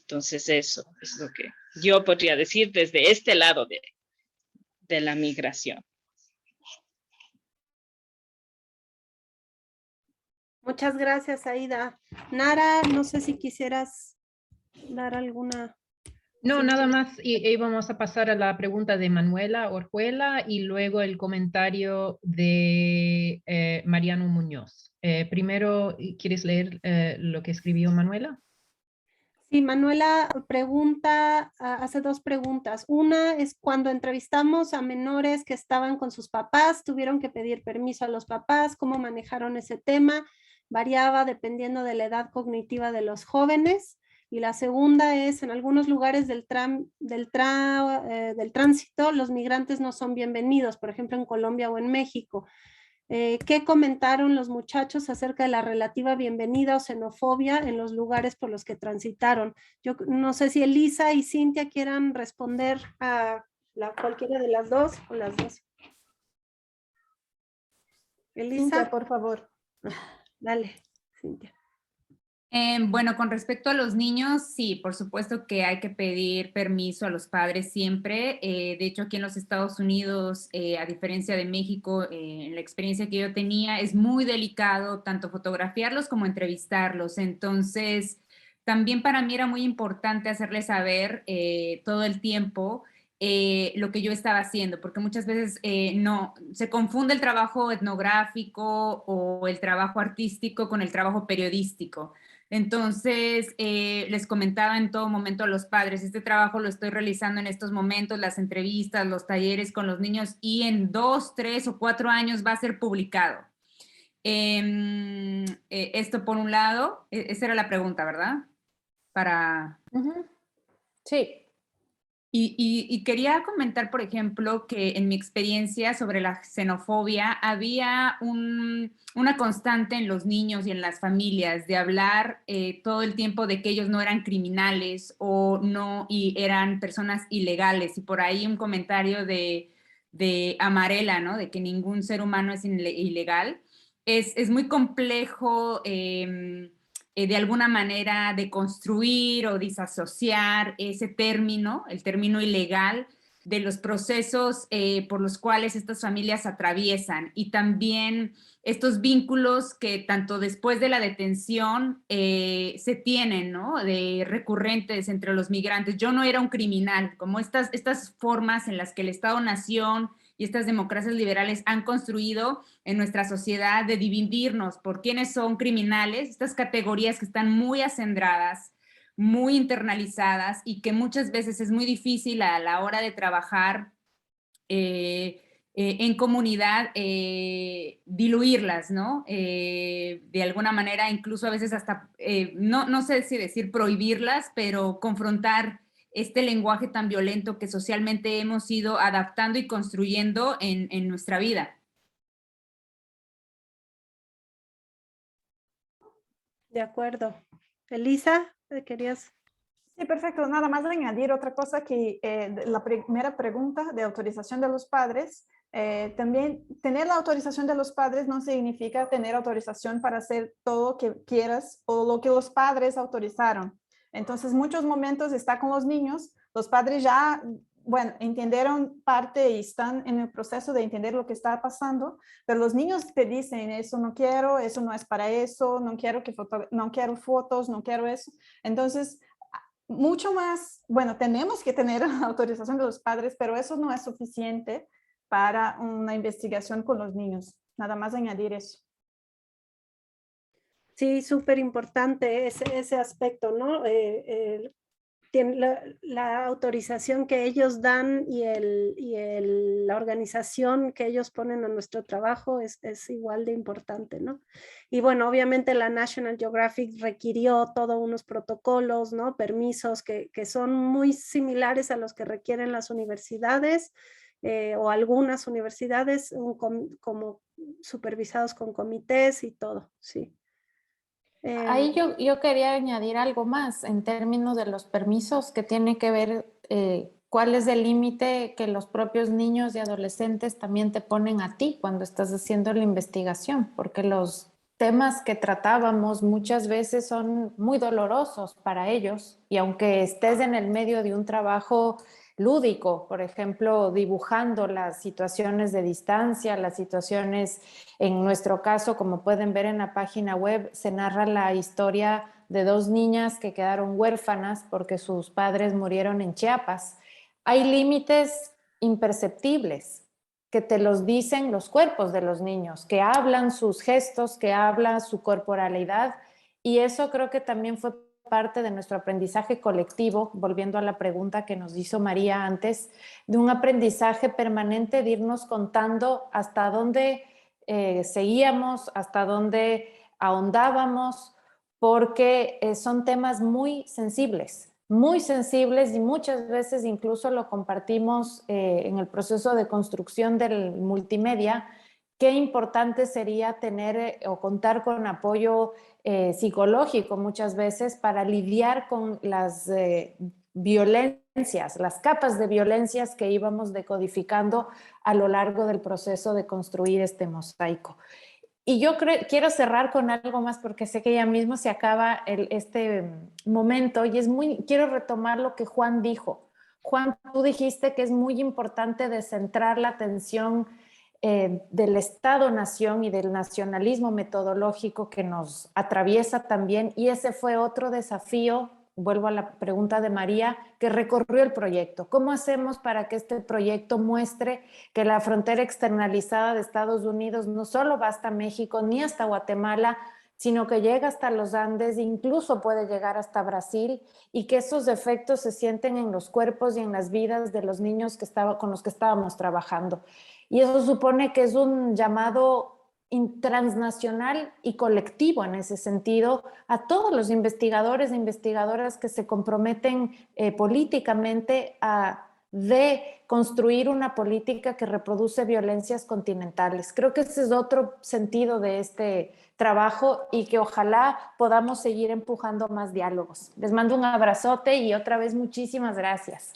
Entonces eso es lo que yo podría decir desde este lado de la migración. Muchas gracias, Aída. Nara, no sé si quisieras dar alguna... No, Sí. nada más, y vamos a pasar a la pregunta de Manuela Orjuela y luego el comentario de Mariano Muñoz. Primero, ¿quieres leer lo que escribió Manuela? Sí, Manuela pregunta, hace dos preguntas. Una es cuando entrevistamos a menores que estaban con sus papás, tuvieron que pedir permiso a los papás, ¿cómo manejaron ese tema? Variaba dependiendo de la edad cognitiva de los jóvenes. Y la segunda es, en algunos lugares del tránsito, los migrantes no son bienvenidos, por ejemplo en Colombia o en México. ¿Qué comentaron los muchachos acerca de la relativa bienvenida o xenofobia en los lugares por los que transitaron? Yo no sé si Elisa y Cinthya quieran responder a cualquiera de las dos o las dos. Elisa. Cinthya, por favor. Dale, Cinthya. Bueno, con respecto a los niños, sí, por supuesto que hay que pedir permiso a los padres siempre. De hecho, aquí en los Estados Unidos, a diferencia de México, en la experiencia que yo tenía, es muy delicado tanto fotografiarlos como entrevistarlos. Entonces, también para mí era muy importante hacerles saber todo el tiempo lo que yo estaba haciendo, porque muchas veces no, se confunde el trabajo etnográfico o el trabajo artístico con el trabajo periodístico. Entonces, les comentaba en todo momento a los padres, este trabajo lo estoy realizando en estos momentos, las entrevistas, los talleres con los niños, y en 2, 3 o 4 años va a ser publicado. Esto por un lado, esa era la pregunta, ¿verdad? Para... Sí. Y quería comentar, por ejemplo, que en mi experiencia sobre la xenofobia había una constante en los niños y en las familias de hablar todo el tiempo de que ellos no eran criminales o no y eran personas ilegales. Y por ahí un comentario de Amarela, ¿no? De que ningún ser humano es ilegal. Es muy complejo de alguna manera de construir o disasociar ese término, el término ilegal, de los procesos por los cuales estas familias atraviesan, y también estos vínculos que tanto después de la detención se tienen, ¿no? De recurrentes entre los migrantes. Yo no era un criminal, como estas formas en las que el Estado-Nación y estas democracias liberales han construido en nuestra sociedad de dividirnos por quiénes son criminales, estas categorías que están muy acendradas, muy internalizadas, y que muchas veces es muy difícil a la hora de trabajar en comunidad diluirlas, ¿no? De alguna manera, incluso a veces hasta, no sé si decir prohibirlas, pero confrontar este lenguaje tan violento que socialmente hemos ido adaptando y construyendo en nuestra vida. De acuerdo. Elisa, ¿querías? Sí, perfecto. Nada más de añadir otra cosa que la primera pregunta de autorización de los padres. También tener la autorización de los padres no significa tener autorización para hacer todo lo que quieras o lo que los padres autorizaron. Entonces, muchos momentos está con los niños, los padres ya, bueno, entendieron parte y están en el proceso de entender lo que está pasando, pero los niños te dicen, eso no quiero, eso no es para eso, no quiero fotos, no quiero eso. Entonces, mucho más, bueno, tenemos que tener la autorización de los padres, pero eso no es suficiente para una investigación con los niños. Nada más añadir eso. Sí, súper importante ese aspecto, ¿no? La autorización que ellos dan y la organización que ellos ponen a nuestro trabajo es igual de importante, ¿no? Y bueno, obviamente la National Geographic requirió todos unos protocolos, ¿no? Permisos que son muy similares a los que requieren las universidades o algunas universidades, como supervisados con comités y todo, sí. Ahí yo quería añadir algo más en términos de los permisos que tiene que ver ¿cuál es el límite que los propios niños y adolescentes también te ponen a ti cuando estás haciendo la investigación? Porque los temas que tratábamos muchas veces son muy dolorosos para ellos, y aunque estés en el medio de un trabajo lúdico, por ejemplo, dibujando las situaciones de distancia, las situaciones, en nuestro caso, como pueden ver en la página web, se narra la historia de 2 niñas que quedaron huérfanas porque sus padres murieron en Chiapas. Hay límites imperceptibles que te los dicen los cuerpos de los niños, que hablan sus gestos, que habla su corporalidad, y eso creo que también fue parte de nuestro aprendizaje colectivo, volviendo a la pregunta que nos hizo María antes, de un aprendizaje permanente de irnos contando hasta dónde seguíamos, hasta dónde ahondábamos, porque son temas muy sensibles y muchas veces incluso lo compartimos en el proceso de construcción del multimedia. Qué importante sería tener o contar con apoyo psicológico muchas veces para lidiar con las violencias, las capas de violencias que íbamos decodificando a lo largo del proceso de construir este mosaico. Y yo quiero cerrar con algo más porque sé que ya mismo se acaba este momento, y quiero retomar lo que Juan dijo. Juan, tú dijiste que es muy importante descentrar la atención del Estado-nación y del nacionalismo metodológico que nos atraviesa también, y ese fue otro desafío, vuelvo a la pregunta de María, que recorrió el proyecto. ¿Cómo hacemos para que este proyecto muestre que la frontera externalizada de Estados Unidos no solo va hasta México ni hasta Guatemala, sino que llega hasta los Andes, incluso puede llegar hasta Brasil, y que esos efectos se sienten en los cuerpos y en las vidas de los niños con los que estábamos trabajando? Y eso supone que es un llamado transnacional y colectivo en ese sentido a todos los investigadores e investigadoras que se comprometen políticamente a construir una política que reproduce violencias continentales. Creo que ese es otro sentido de este trabajo, y que ojalá podamos seguir empujando más diálogos. Les mando un abrazote y otra vez muchísimas gracias.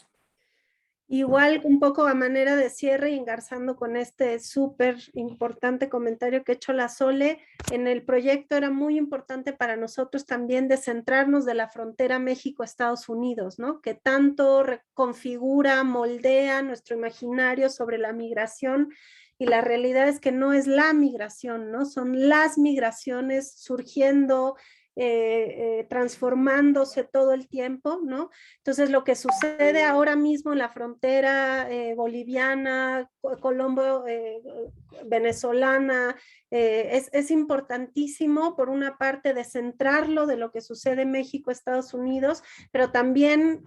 Igual, un poco a manera de cierre y engarzando con este súper importante comentario que ha hecho la Sole, en el proyecto era muy importante para nosotros también descentrarnos de la frontera México-Estados Unidos, ¿no? Que tanto configura, moldea nuestro imaginario sobre la migración, y la realidad es que no es la migración, ¿no? Son las migraciones surgiendo, transformándose todo el tiempo, ¿no? Entonces, lo que sucede ahora mismo en la frontera boliviana, colombo, venezolana, es importantísimo, por una parte, descentrarlo de lo que sucede en México, Estados Unidos, pero también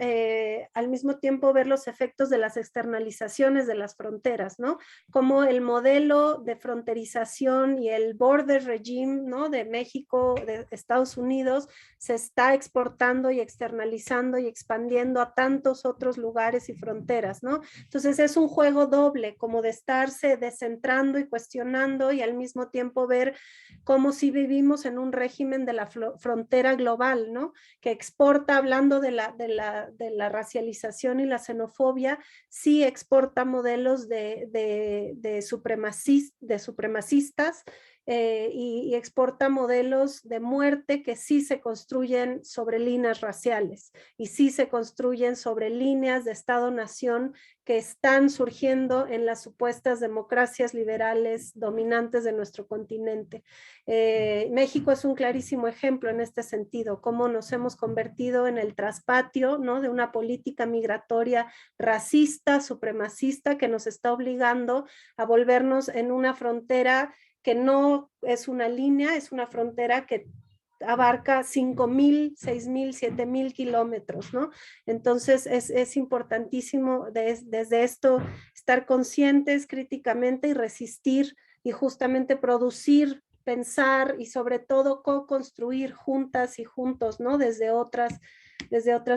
al mismo tiempo ver los efectos de las externalizaciones de las fronteras, ¿no? Como el modelo de fronterización y el border regime, ¿no? De México, de Estados Unidos, se está exportando y externalizando y expandiendo a tantos otros lugares y fronteras, ¿no? Entonces es un juego doble, como de estarse descentrando y cuestionando, y al mismo tiempo ver cómo si vivimos en un régimen de la frontera global, ¿no? Que exporta, hablando de la racialización y la xenofobia, sí exporta modelos de supremacistas, y exporta modelos de muerte que sí se construyen sobre líneas raciales y sí se construyen sobre líneas de Estado-nación que están surgiendo en las supuestas democracias liberales dominantes de nuestro continente. México es un clarísimo ejemplo en este sentido, cómo nos hemos convertido en el traspatio, ¿no? De una política migratoria racista, supremacista, que nos está obligando a volvernos en una frontera que no es una línea, es una frontera que abarca 5,000, 6,000, 7,000 kilómetros, ¿no? Entonces es importantísimo desde esto estar conscientes críticamente y resistir, y justamente producir, pensar y sobre todo co-construir juntas y juntos, ¿no? Desde otras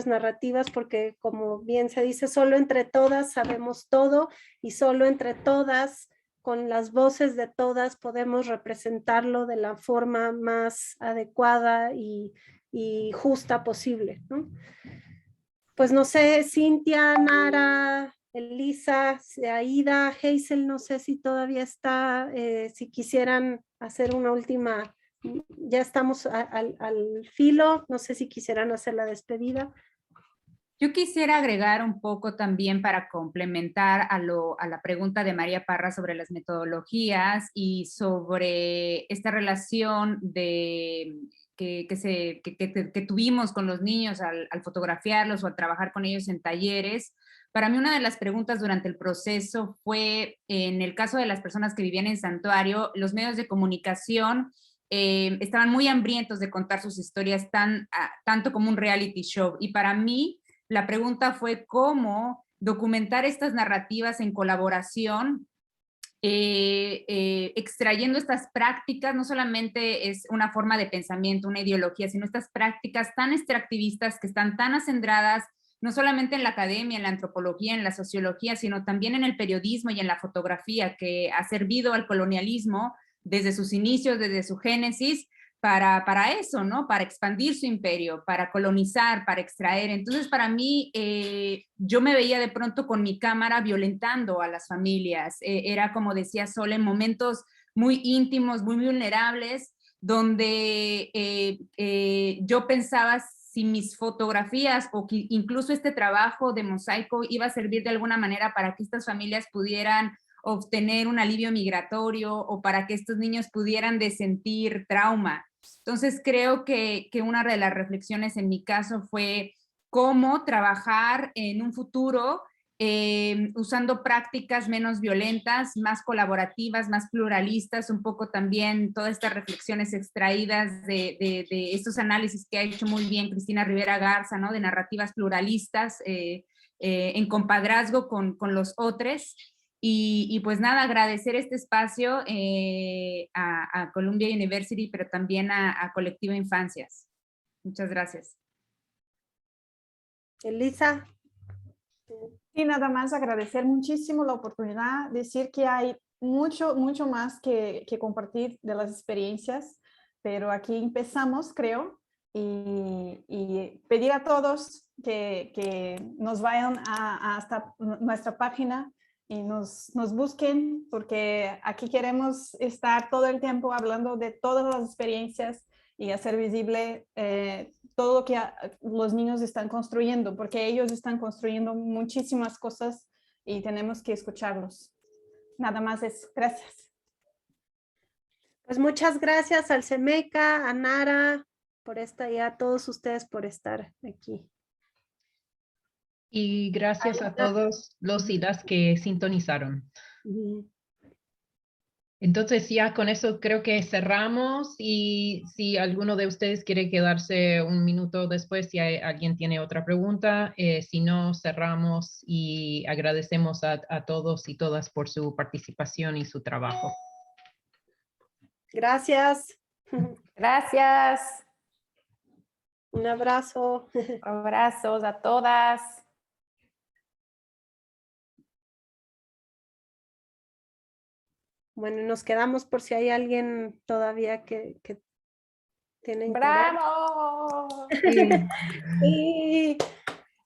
narrativas, porque como bien se dice, solo entre todas sabemos todo, y solo entre todas, con las voces de todas, podemos representarlo de la forma más adecuada y justa posible, ¿no? Pues no sé, Cinthya, Nara, Elisa, Aída, Hazel, no sé si todavía está, si quisieran hacer una última, ya estamos al filo, no sé si quisieran hacer la despedida. Yo quisiera agregar un poco también para complementar a la pregunta de María Parra sobre las metodologías y sobre esta relación que tuvimos con los niños al fotografiarlos o al trabajar con ellos en talleres. Para mí una de las preguntas durante el proceso fue, en el caso de las personas que vivían en santuario, los medios de comunicación estaban muy hambrientos de contar sus historias tanto como un reality show. Y para mí, la pregunta fue cómo documentar estas narrativas en colaboración, extrayendo estas prácticas. No solamente es una forma de pensamiento, una ideología, sino estas prácticas tan extractivistas que están tan acendradas, no solamente en la academia, en la antropología, en la sociología, sino también en el periodismo y en la fotografía, que ha servido al colonialismo desde sus inicios, desde su génesis, para eso, ¿no? Para expandir su imperio, para colonizar, para extraer. Entonces, para mí, yo me veía de pronto con mi cámara violentando a las familias. Era, como decía Sole, momentos muy íntimos, muy vulnerables, donde yo pensaba si mis fotografías o incluso este trabajo de mosaico iba a servir de alguna manera para que estas familias pudieran obtener un alivio migratorio o para que estos niños pudieran desentir trauma. Entonces creo que una de las reflexiones en mi caso fue cómo trabajar en un futuro usando prácticas menos violentas, más colaborativas, más pluralistas, un poco también todas estas reflexiones extraídas de estos análisis que ha hecho muy bien Cristina Rivera Garza, ¿no? De narrativas pluralistas en compadrazgo con los otros. Y pues nada, agradecer este espacio a Columbia University, pero también a Colectivo Infancias. Muchas gracias. Elisa. Y nada más agradecer muchísimo la oportunidad, decir que hay mucho más que compartir de las experiencias, pero aquí empezamos, creo, y pedir a todos que nos vayan hasta nuestra página y nos busquen, porque aquí queremos estar todo el tiempo hablando de todas las experiencias y hacer visible todo lo que los niños están construyendo, porque ellos están construyendo muchísimas cosas y tenemos que escucharlos. Nada más eso. Gracias. Pues muchas gracias al Semeca, a Nara, por estar y a todos ustedes por estar aquí. Y gracias a todos los y las que sintonizaron. Entonces ya con eso creo que cerramos, y si alguno de ustedes quiere quedarse un minuto después, si alguien tiene otra pregunta, si no, cerramos y agradecemos a todos y todas por su participación y su trabajo. Gracias. Gracias. Un abrazo. Abrazos a todas. Bueno, nos quedamos por si hay alguien todavía que tiene interés. ¡Bravo! Sí.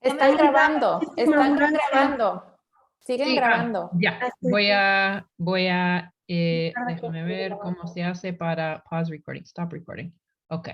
Están grabando, Muchísimas están gracias. grabando. Siguen grabando. Ya, voy a déjame ver cómo se hace para pause recording, stop recording. Ok.